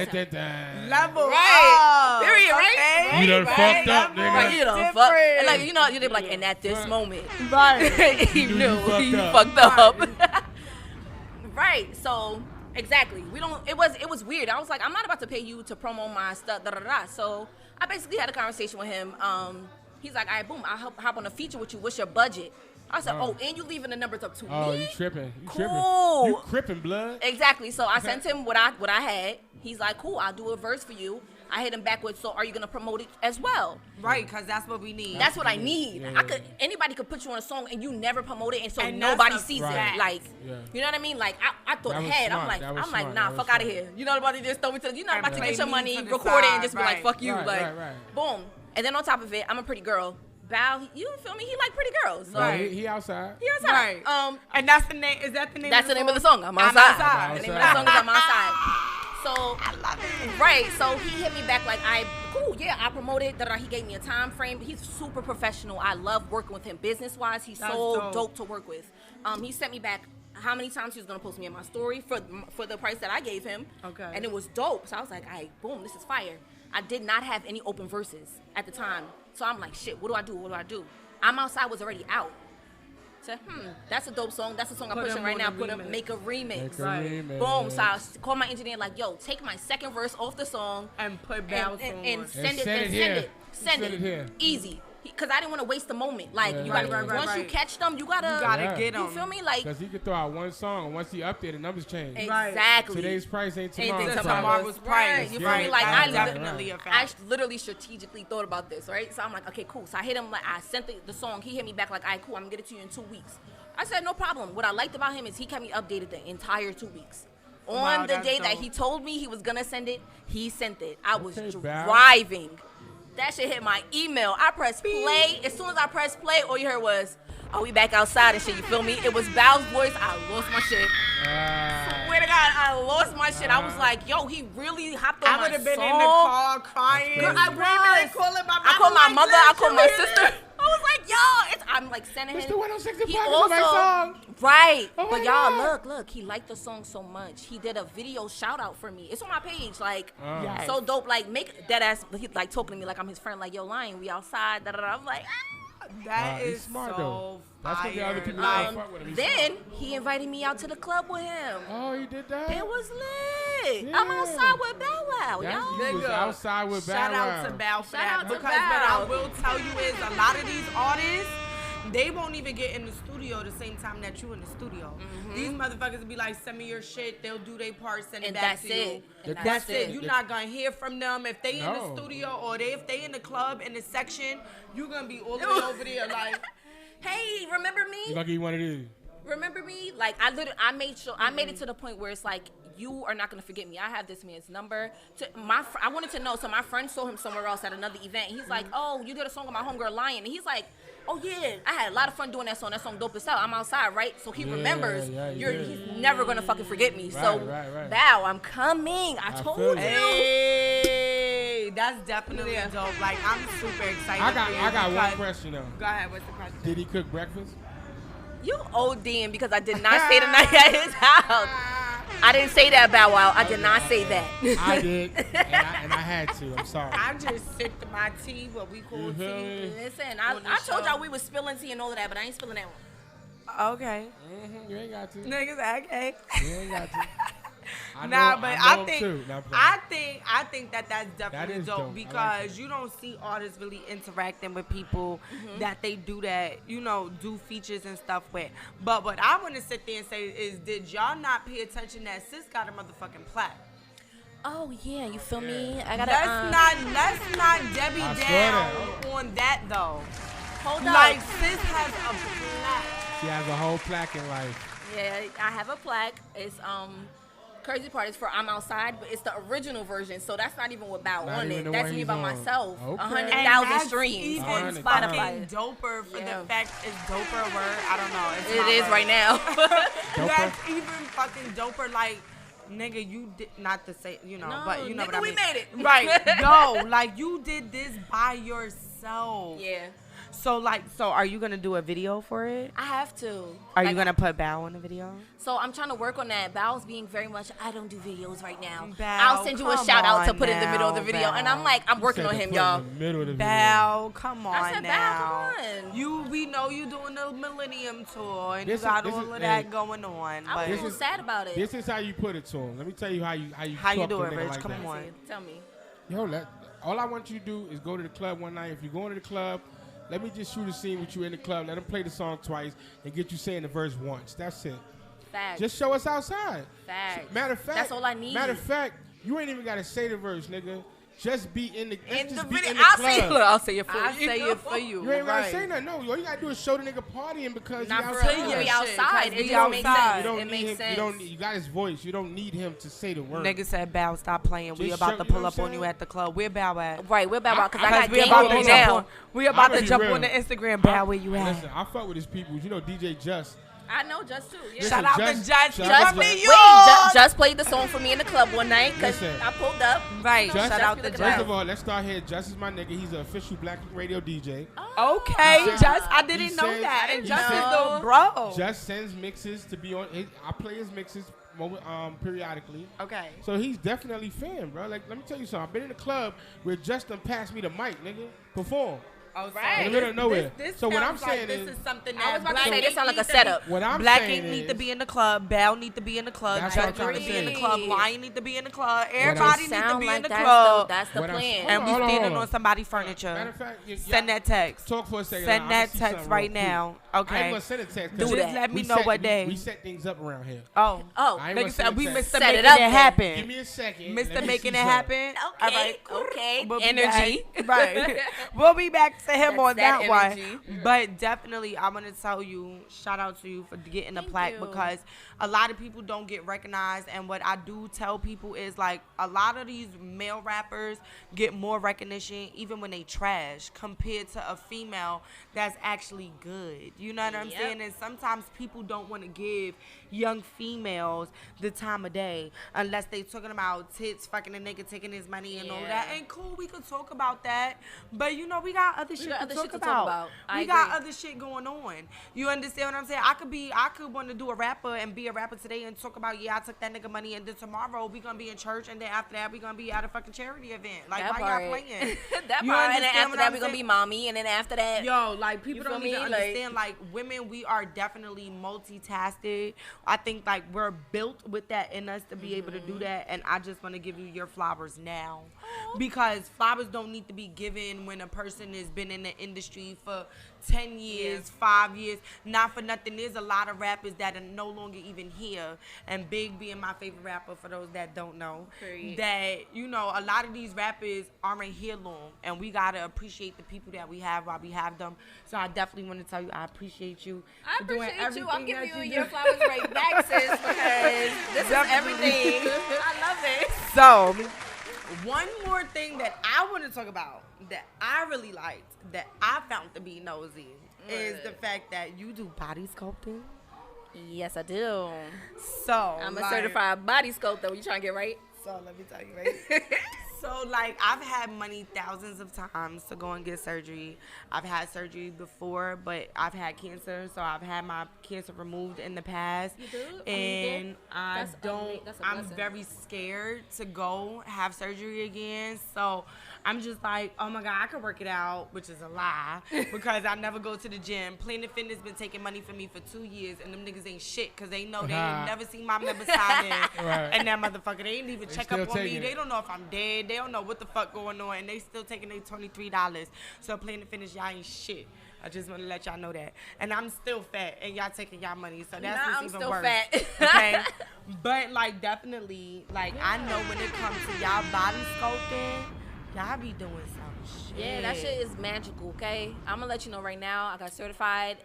[SPEAKER 2] Level
[SPEAKER 3] Right.
[SPEAKER 2] up.
[SPEAKER 3] Period, right?
[SPEAKER 2] Okay.
[SPEAKER 4] You done fucked up, nigga.
[SPEAKER 3] Right, you done fucked. And like, you'd be like, and at this moment.
[SPEAKER 2] Right.
[SPEAKER 3] he knew he
[SPEAKER 4] fucked
[SPEAKER 3] fucked up. Right. So exactly. It was weird. I was like, I'm not about to pay you to promo my stuff. So I basically had a conversation with him. He's like, all right, boom, I'll hop on a feature with you. What's your budget? I said, and you leaving the numbers up to me?
[SPEAKER 4] Oh, you tripping.
[SPEAKER 3] Cool.
[SPEAKER 4] You cripping, blood.
[SPEAKER 3] Exactly. So I sent him what I had. He's like, cool, I'll do a verse for you. I hit him back with, so are you going to promote it as well?
[SPEAKER 2] Right, because that's what we need.
[SPEAKER 3] That's what I need.
[SPEAKER 4] Yeah.
[SPEAKER 3] Anybody could put you on a song and you never promote it, and so
[SPEAKER 2] And
[SPEAKER 3] nobody
[SPEAKER 2] that's a
[SPEAKER 3] sees
[SPEAKER 2] fact.
[SPEAKER 3] it. Like,
[SPEAKER 4] Yeah.
[SPEAKER 3] you know what I mean? Like, I thought
[SPEAKER 4] That was
[SPEAKER 3] ahead.
[SPEAKER 4] smart.
[SPEAKER 3] I'm like,
[SPEAKER 4] That was smart.
[SPEAKER 3] nah,
[SPEAKER 4] That
[SPEAKER 3] fuck
[SPEAKER 4] was
[SPEAKER 3] out of
[SPEAKER 4] smart.
[SPEAKER 3] here. You know about to just throw me to, you're not
[SPEAKER 2] And
[SPEAKER 3] about to
[SPEAKER 2] play
[SPEAKER 3] get your
[SPEAKER 2] me
[SPEAKER 3] money,
[SPEAKER 2] to the
[SPEAKER 3] record it, and
[SPEAKER 2] side,
[SPEAKER 3] just be like,
[SPEAKER 2] right.
[SPEAKER 3] fuck you.
[SPEAKER 4] Right,
[SPEAKER 3] like,
[SPEAKER 4] right.
[SPEAKER 3] boom. And then on top of it, I'm a pretty girl. Bow, you feel me? He like pretty girls. So
[SPEAKER 4] Right. He outside.
[SPEAKER 3] he outside.
[SPEAKER 2] Right. And that's the name. Is that the name?
[SPEAKER 3] That's
[SPEAKER 2] of
[SPEAKER 3] the
[SPEAKER 2] the
[SPEAKER 3] name of the
[SPEAKER 2] song?
[SPEAKER 3] song. I'm outside.
[SPEAKER 2] outside.
[SPEAKER 3] The name of the song is I'm outside. So
[SPEAKER 2] I love it.
[SPEAKER 3] right, so he hit me back like, cool, yeah, I promoted. He gave me a time frame. He's super professional. I love working with him business wise. He's
[SPEAKER 2] That's
[SPEAKER 3] so
[SPEAKER 2] dope.
[SPEAKER 3] dope to work with. He sent me back how many times he was gonna post me in my story for the price that I gave him.
[SPEAKER 2] Okay.
[SPEAKER 3] And it was dope. So I was like, all right, boom, this is fire. I did not have any open verses at the time, so I'm like, shit, what do I do? I'm outside was already out. So, that's a dope song. That's the song I'm
[SPEAKER 2] Put
[SPEAKER 3] pushing
[SPEAKER 2] him
[SPEAKER 3] right
[SPEAKER 2] on
[SPEAKER 3] now.
[SPEAKER 2] the remix.
[SPEAKER 3] Make a remix.
[SPEAKER 4] Make a
[SPEAKER 2] Right.
[SPEAKER 4] remix.
[SPEAKER 3] Boom. So I called my engineer like, yo, take my second verse off the song
[SPEAKER 2] And put Bow's song
[SPEAKER 3] and
[SPEAKER 2] on.
[SPEAKER 3] send it.
[SPEAKER 4] Send it here.
[SPEAKER 3] Easy. Because I didn't want to waste the moment. Like,
[SPEAKER 4] Yeah.
[SPEAKER 3] you gotta,
[SPEAKER 2] Right.
[SPEAKER 3] once you catch them, you gotta
[SPEAKER 4] Yeah.
[SPEAKER 2] get
[SPEAKER 3] you
[SPEAKER 2] them.
[SPEAKER 3] feel me? Like,
[SPEAKER 4] Because he could throw out one song, and once he up there, the numbers change.
[SPEAKER 2] Right.
[SPEAKER 3] exactly.
[SPEAKER 4] Today's price ain't tomorrow's
[SPEAKER 3] Anything
[SPEAKER 4] price.
[SPEAKER 2] tomorrow's price.
[SPEAKER 3] Right. You
[SPEAKER 4] Yeah.
[SPEAKER 3] feel me? Like,
[SPEAKER 2] That's
[SPEAKER 3] I
[SPEAKER 2] definitely a
[SPEAKER 3] I
[SPEAKER 2] fact.
[SPEAKER 3] literally strategically thought about this, right? So I'm like, okay, cool. So I hit him, like, I sent the song. He hit me back like, all right, cool, I'm gonna get it to you in 2 weeks. I said, no problem. What I liked about him is he kept me updated the entire 2 weeks. On
[SPEAKER 2] Wow,
[SPEAKER 3] the
[SPEAKER 2] that's
[SPEAKER 3] day that
[SPEAKER 2] dope.
[SPEAKER 3] he told me he was gonna send it, he sent it. I was
[SPEAKER 4] Okay, Bow.
[SPEAKER 3] driving. That shit hit my email. I pressed play. As soon as I pressed play, all you heard was, "Are we back outside and shit?" You feel me? It was Bow's voice. I lost my shit. Swear to God, I lost my shit. I was like, "Yo, he really hopped on
[SPEAKER 2] I
[SPEAKER 3] my
[SPEAKER 2] would have been
[SPEAKER 3] song."
[SPEAKER 2] in the car crying.
[SPEAKER 3] Girl, I was.
[SPEAKER 2] Calling my
[SPEAKER 3] I called my
[SPEAKER 2] like,
[SPEAKER 3] mother. I
[SPEAKER 2] "Let's
[SPEAKER 3] called
[SPEAKER 2] do
[SPEAKER 3] my
[SPEAKER 2] it."
[SPEAKER 3] sister. I was like, "Yo," I'm like sending him.
[SPEAKER 4] Mr. 106
[SPEAKER 3] He
[SPEAKER 4] on my song.
[SPEAKER 3] right.
[SPEAKER 4] Oh
[SPEAKER 3] But
[SPEAKER 4] my
[SPEAKER 3] y'all,
[SPEAKER 4] God.
[SPEAKER 3] look, he liked the song so much. He did a video shout out for me. It's on my page, like
[SPEAKER 2] Yes.
[SPEAKER 3] so dope. Like make that ass. He like talking to me like I'm his friend. Like, yo, Lion, we outside. Da da da. I'm like,
[SPEAKER 2] That
[SPEAKER 4] he's
[SPEAKER 2] is
[SPEAKER 4] smart,
[SPEAKER 2] so
[SPEAKER 4] though. That's what the other
[SPEAKER 2] fire.
[SPEAKER 4] people
[SPEAKER 2] Like,
[SPEAKER 4] don't fuck with him. He's
[SPEAKER 3] then he invited me out to the club with him.
[SPEAKER 4] Oh, he did that?
[SPEAKER 3] It was lit.
[SPEAKER 4] Yeah.
[SPEAKER 3] I'm outside with Bow Wow,
[SPEAKER 4] That's,
[SPEAKER 3] yo.
[SPEAKER 4] you was
[SPEAKER 2] Nigga,
[SPEAKER 4] outside with Bow
[SPEAKER 2] Shout
[SPEAKER 4] Wow.
[SPEAKER 2] out to Bow for
[SPEAKER 3] Shout
[SPEAKER 2] that.
[SPEAKER 3] out to
[SPEAKER 2] Because what I
[SPEAKER 3] Bow.
[SPEAKER 2] will tell you is a lot of these artists, they won't even get in the studio the same time that you in the studio. These motherfuckers be like, send me your shit. They'll do their part, send it
[SPEAKER 3] And
[SPEAKER 2] back
[SPEAKER 3] that's
[SPEAKER 2] to you.
[SPEAKER 3] it. And
[SPEAKER 2] That's it. You're not gonna hear from them if they in
[SPEAKER 4] No.
[SPEAKER 2] the studio or if they in the club in the section. You gonna be all the way over there like,
[SPEAKER 3] Hey, remember
[SPEAKER 4] You
[SPEAKER 3] me?
[SPEAKER 4] lucky you wanted to.
[SPEAKER 3] Remember me? Like I made it to the point where it's like you are not gonna forget me. I have this man's number. I wanted to know. So my friend saw him somewhere else at another event. He's like, oh, you did a song with my homegirl Lyon, and he's like, oh yeah, I had a lot of fun doing that song. That song dope as hell. I'm outside, right? So he remembers. He's never gonna fucking forget me. Right. Bow, I'm coming. I told you.
[SPEAKER 2] Hey, that's definitely dope. Like, I'm super excited.
[SPEAKER 4] I got one question though.
[SPEAKER 2] Go ahead. What's the question?
[SPEAKER 4] Did he cook breakfast?
[SPEAKER 3] You ODing because I did not stay the night at his house. I didn't say that, Bow Wow. I did not say that.
[SPEAKER 4] I did, and I had to. I'm sorry.
[SPEAKER 2] I just sipped my tea, but we cool tea.
[SPEAKER 3] Listen, I told y'all we was spilling tea and all of that, but I ain't spilling that one.
[SPEAKER 2] Okay.
[SPEAKER 4] You ain't got to.
[SPEAKER 2] Niggas, okay.
[SPEAKER 4] You ain't got to.
[SPEAKER 2] I think that's definitely dope because you don't see artists really interacting with people that they do that, do features and stuff with. But what I want to sit there and say is, did y'all not pay attention that sis got a motherfucking plaque?
[SPEAKER 3] Oh yeah, you feel me? I gotta.
[SPEAKER 2] Let's not Debbie down on that though.
[SPEAKER 3] Hold up.
[SPEAKER 2] Like sis has a plaque.
[SPEAKER 4] She has a whole plaque in life.
[SPEAKER 3] Yeah, I have a plaque. It's crazy part is for I'm Outside, but it's the original version, so that's not even with Bow on it. That's me by myself. 100,000 streams
[SPEAKER 2] even
[SPEAKER 3] on Spotify.
[SPEAKER 2] Doper for the fact it's doper word. I don't know.
[SPEAKER 3] It is right now.
[SPEAKER 2] That's even fucking doper. Like, nigga, you did not to say,
[SPEAKER 3] no,
[SPEAKER 2] but you know what I mean.
[SPEAKER 3] We made it.
[SPEAKER 2] Right. Yo, like you did this by yourself.
[SPEAKER 3] Yeah.
[SPEAKER 2] So are you gonna do a video for it?
[SPEAKER 3] I have to.
[SPEAKER 2] Are you gonna put Bow in the video?
[SPEAKER 3] So I'm trying to work on that. Bow's being very much, I don't do videos right now.
[SPEAKER 2] Bow,
[SPEAKER 3] I'll send you a shout out to put in the middle of the video.
[SPEAKER 2] Bow.
[SPEAKER 3] And I'm like, I'm working on him, y'all.
[SPEAKER 2] Bow, come on
[SPEAKER 3] I said,
[SPEAKER 2] now.
[SPEAKER 3] Bow, come on.
[SPEAKER 2] We know you doing the Millennium Tour and you got all of that going on.
[SPEAKER 3] I'm a little sad about it.
[SPEAKER 4] This is how you put it to him. Let me tell you how you
[SPEAKER 2] do it, Rich.
[SPEAKER 4] Like
[SPEAKER 2] come
[SPEAKER 4] that.
[SPEAKER 2] on.
[SPEAKER 3] Tell me.
[SPEAKER 4] Yo, all I want you to do is go to the club one night. If you're going to the club, let me just shoot a scene with you in the club. Let them play the song twice and get you saying the verse once. That's it.
[SPEAKER 3] Facts.
[SPEAKER 4] Just show us outside.
[SPEAKER 3] Facts.
[SPEAKER 4] Matter of fact,
[SPEAKER 3] that's all I need.
[SPEAKER 4] Matter of fact, you ain't even got to say the verse, nigga. Just be in the club.
[SPEAKER 2] I'll say it for you. I'll say it for you.
[SPEAKER 4] You ain't gotta say nothing. No, all you gotta do is show the nigga partying because
[SPEAKER 3] not
[SPEAKER 4] he's
[SPEAKER 3] outside. It don't make sense.
[SPEAKER 4] It makes sense. You got his voice. You don't need him to say the word.
[SPEAKER 2] Nigga said, Bow, stop playing. We about to pull up on you at the club. Where Bow at?
[SPEAKER 3] Right, where Bow at? Because I got game on me now.
[SPEAKER 2] We about to jump on the Instagram. Bow, where you at?
[SPEAKER 4] Listen, I fuck with his people. You know DJ Just.
[SPEAKER 3] I know Just too. Yeah.
[SPEAKER 2] Shout out to Just.
[SPEAKER 3] Just played the song for me in the club one night because I pulled up.
[SPEAKER 2] Right.
[SPEAKER 4] Shout
[SPEAKER 2] out to Just.
[SPEAKER 4] First of all, let's start here. Just is my nigga. He's an official Black Radio DJ.
[SPEAKER 2] Oh. Okay, Just. I didn't know that. And Just is the bro.
[SPEAKER 4] Just sends mixes to be on. I play his mixes periodically.
[SPEAKER 2] Okay.
[SPEAKER 4] So he's definitely fan, bro. Like, let me tell you something. I've been in a club where Justin passed me the mic, nigga. Perform.
[SPEAKER 2] Oh, right.
[SPEAKER 4] In the middle of nowhere.
[SPEAKER 2] So what I'm saying is, this is something that
[SPEAKER 3] I was about to say this sounds like a setup.
[SPEAKER 4] What I'm
[SPEAKER 2] Black
[SPEAKER 4] saying
[SPEAKER 2] Ink need to be in the club. Bow need to be in the club. Just need to be in the club. Lion need to be in the club. Everybody need to be in the club.
[SPEAKER 3] That's the plan.
[SPEAKER 2] And we standing on somebody's furniture.
[SPEAKER 4] Matter of fact,
[SPEAKER 2] send that text.
[SPEAKER 4] Talk for a second.
[SPEAKER 2] Send that text right now. Okay.
[SPEAKER 4] I ain't gonna send a text.
[SPEAKER 2] Just let me know what day.
[SPEAKER 4] We set things up around here.
[SPEAKER 2] Oh.
[SPEAKER 3] Nigga
[SPEAKER 2] said we Mr.
[SPEAKER 3] Making
[SPEAKER 2] it happen.
[SPEAKER 4] Give me a second.
[SPEAKER 2] Mr. Making it happen.
[SPEAKER 3] Okay.
[SPEAKER 2] We'll
[SPEAKER 3] energy.
[SPEAKER 2] Right. We'll be back to him on that one.
[SPEAKER 3] Energy.
[SPEAKER 2] But definitely, I'm going to tell you, shout out to you for getting a plaque because a lot of people don't get recognized. And what I do tell people is, like, a lot of these male rappers get more recognition even when they trash compared to a female that's actually good. You know what I'm saying? And sometimes people don't want to give young females the time of day unless they talking about tits, fucking a nigga, taking his money and all that. And cool, we could talk about that. But, you know, we got other shit to talk about. We got other shit going on. You understand what I'm saying? I could want to do a rapper and be a rapper today and talk about, I took that nigga money, and then tomorrow we gonna be in church, and then after that we gonna be at a fucking charity event. Like, why y'all playing?
[SPEAKER 3] That
[SPEAKER 2] you
[SPEAKER 3] part, and then after that
[SPEAKER 2] we
[SPEAKER 3] we gonna be mommy, and then after that,
[SPEAKER 2] like, people don't even understand. Like, women, we are definitely multitasking. I think, like, we're built with that in us to be able to do that, and I just want to give you your flowers now because flowers don't need to be given when a person is been in the industry for 10 years, 5 years. Not for nothing, there's a lot of rappers that are no longer even here. And Big being my favorite rapper, for those that don't know, that, you know, a lot of these rappers aren't here long. And we got to appreciate the people that we have while we have them. So I definitely want to tell you, I appreciate you.
[SPEAKER 3] I appreciate you. I'm giving you your flowers right back, sis, because this is everything. I love it.
[SPEAKER 2] So, one more thing that I want to talk about that I really liked, that I found to be nosy, is the fact that you do body sculpting.
[SPEAKER 3] Yes, I do.
[SPEAKER 2] So,
[SPEAKER 3] I'm a certified body sculptor. You trying to get right?
[SPEAKER 2] So, let me tell you, right? So, like, I've had money thousands of times to go and get surgery. I've had surgery before, but I've had cancer, so I've had my cancer removed in the past.
[SPEAKER 3] You do?
[SPEAKER 2] And
[SPEAKER 3] That's
[SPEAKER 2] I'm very scared to go have surgery again. So, I'm just like, oh my God, I could work it out, which is a lie, because I never go to the gym. Planet Fitness been taking money from me for 2 years, and them niggas ain't shit, because they know they ain't never seen my member sign in. And that motherfucker, they ain't even check up on me. They don't know if I'm dead. They don't know what the fuck going on, and they still taking their $23. So Planet Fitness, y'all ain't shit. I just want to let y'all know that. And I'm still fat, and y'all taking y'all money, so that's what's even
[SPEAKER 3] still
[SPEAKER 2] worse.
[SPEAKER 3] Fat.
[SPEAKER 2] Okay? But, like, definitely, like, I know when it comes to y'all body sculpting, y'all be doing some shit.
[SPEAKER 3] Yeah, that shit is magical, okay? I'm going to let you know right now. I got certified.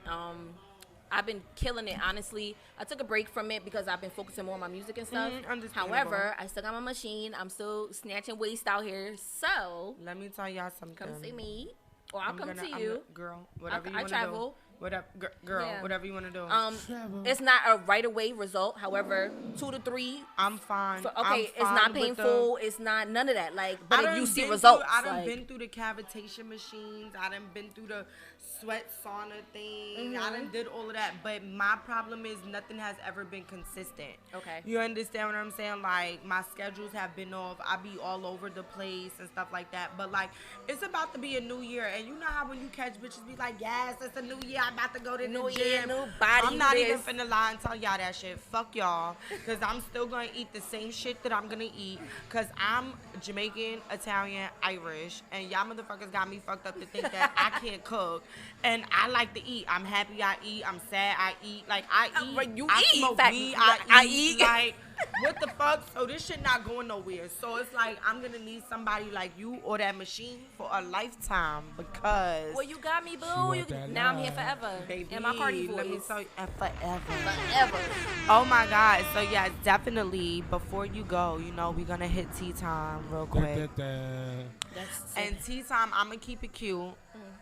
[SPEAKER 3] I've been killing it, honestly. I took a break from it because I've been focusing more on my music and stuff. However, I still got my machine. I'm still snatching waist out here. So,
[SPEAKER 2] let me tell y'all something.
[SPEAKER 3] Come see me, or I'll come to you.
[SPEAKER 2] Girl, whatever you want to do.
[SPEAKER 3] I travel.
[SPEAKER 2] Whatever, girl, whatever you want to do.
[SPEAKER 3] It's not a right away result. However, 2 to 3.
[SPEAKER 2] I'm fine.
[SPEAKER 3] It's not painful. It's not none of that. Like, but you see results.
[SPEAKER 2] I done been through the cavitation machines. I done been through the sweat sauna thing. I done did all of that. But my problem is nothing has ever been consistent.
[SPEAKER 3] Okay.
[SPEAKER 2] You understand what I'm saying? Like, my schedules have been off. I be all over the place and stuff like that. But, like, it's about to be a new year. And you know how when you catch bitches be like, yes, it's a new year. I'm about to go to the gym.
[SPEAKER 3] New body.
[SPEAKER 2] I'm not even finna lie and tell y'all that shit. Fuck y'all. Because I'm still going to eat the same shit that I'm going to eat. Because I'm Jamaican, Italian, Irish. And y'all motherfuckers got me fucked up to think that I can't cook. And I like to eat. I'm happy I eat. I'm sad I eat. Like, I eat.
[SPEAKER 3] You
[SPEAKER 2] I
[SPEAKER 3] eat.
[SPEAKER 2] smoke weed. I eat. Like, what the fuck? So this shit not going nowhere. So it's like, I'm going to need somebody like you or that machine for a lifetime. Because...
[SPEAKER 3] Well, you got me, boo. Now I'm here forever.
[SPEAKER 2] Baby,
[SPEAKER 3] in my party voice.
[SPEAKER 2] let me tell you, forever.
[SPEAKER 3] Forever.
[SPEAKER 2] Oh my God. So yeah, definitely before you go, you know, we're gonna hit tea time real quick. And tea time, I'm gonna keep it cute.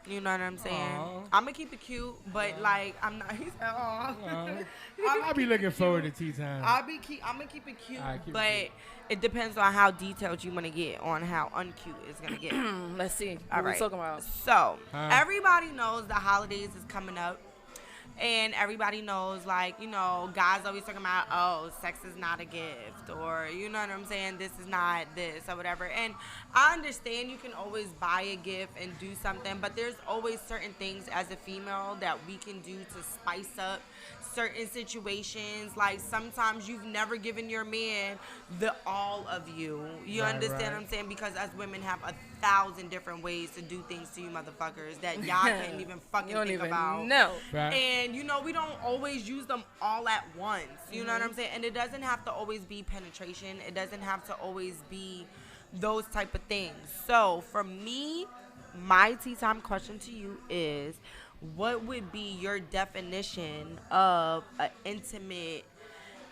[SPEAKER 2] You know what I'm saying? I'm gonna keep it cute, but like I'm not. He said,
[SPEAKER 4] I'll be looking forward to tea time.
[SPEAKER 2] I'm gonna keep it cute, but it depends on how detailed you want to get on how uncute it's gonna get.
[SPEAKER 3] Let's see.
[SPEAKER 2] All
[SPEAKER 3] what
[SPEAKER 2] right.
[SPEAKER 3] we talking about?
[SPEAKER 2] So everybody knows the holidays is coming up. And everybody knows, like, you know, guys always talking about, oh, sex is not a gift, or, you know what I'm saying, this is not this, or whatever. And I understand you can always buy a gift and do something, but there's always certain things as a female that we can do to spice up certain situations. Like, sometimes you've never given your man the all of you. You understand what I'm saying? Because us women have 1,000 different ways to do things to you motherfuckers that y'all can't even fucking think about.
[SPEAKER 3] No.
[SPEAKER 2] Right. And, you know, we don't always use them all at once. You know what I'm saying? And it doesn't have to always be penetration. It doesn't have to always be those type of things. So, for me, my tea time question to you is, what would be your definition of an intimate,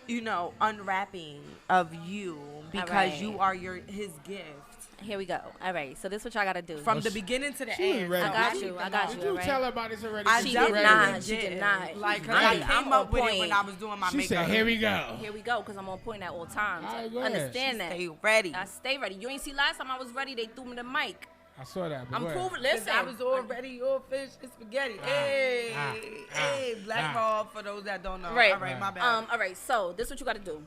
[SPEAKER 2] you know, unwrapping of you because you are his gift?
[SPEAKER 3] Here we go. All right. So this is what y'all got to do.
[SPEAKER 2] From the beginning to the end.
[SPEAKER 3] I got you.
[SPEAKER 4] Did you tell her about this already?
[SPEAKER 3] She did not.
[SPEAKER 2] Like, cause I came up with it when I was doing my makeup.
[SPEAKER 4] She said, here we go.
[SPEAKER 3] Here we go, because I'm on point at all times.
[SPEAKER 4] Right,
[SPEAKER 3] understand that.
[SPEAKER 2] Stay ready.
[SPEAKER 3] I stay ready. You ain't see last time I was ready, they threw me the mic.
[SPEAKER 4] I saw that.
[SPEAKER 3] I'm proving. Listen,
[SPEAKER 2] I was already your fish and spaghetti. Hey, black ball for those that don't know.
[SPEAKER 3] Right.
[SPEAKER 2] All right, my bad.
[SPEAKER 3] All right. So this is what you got to do.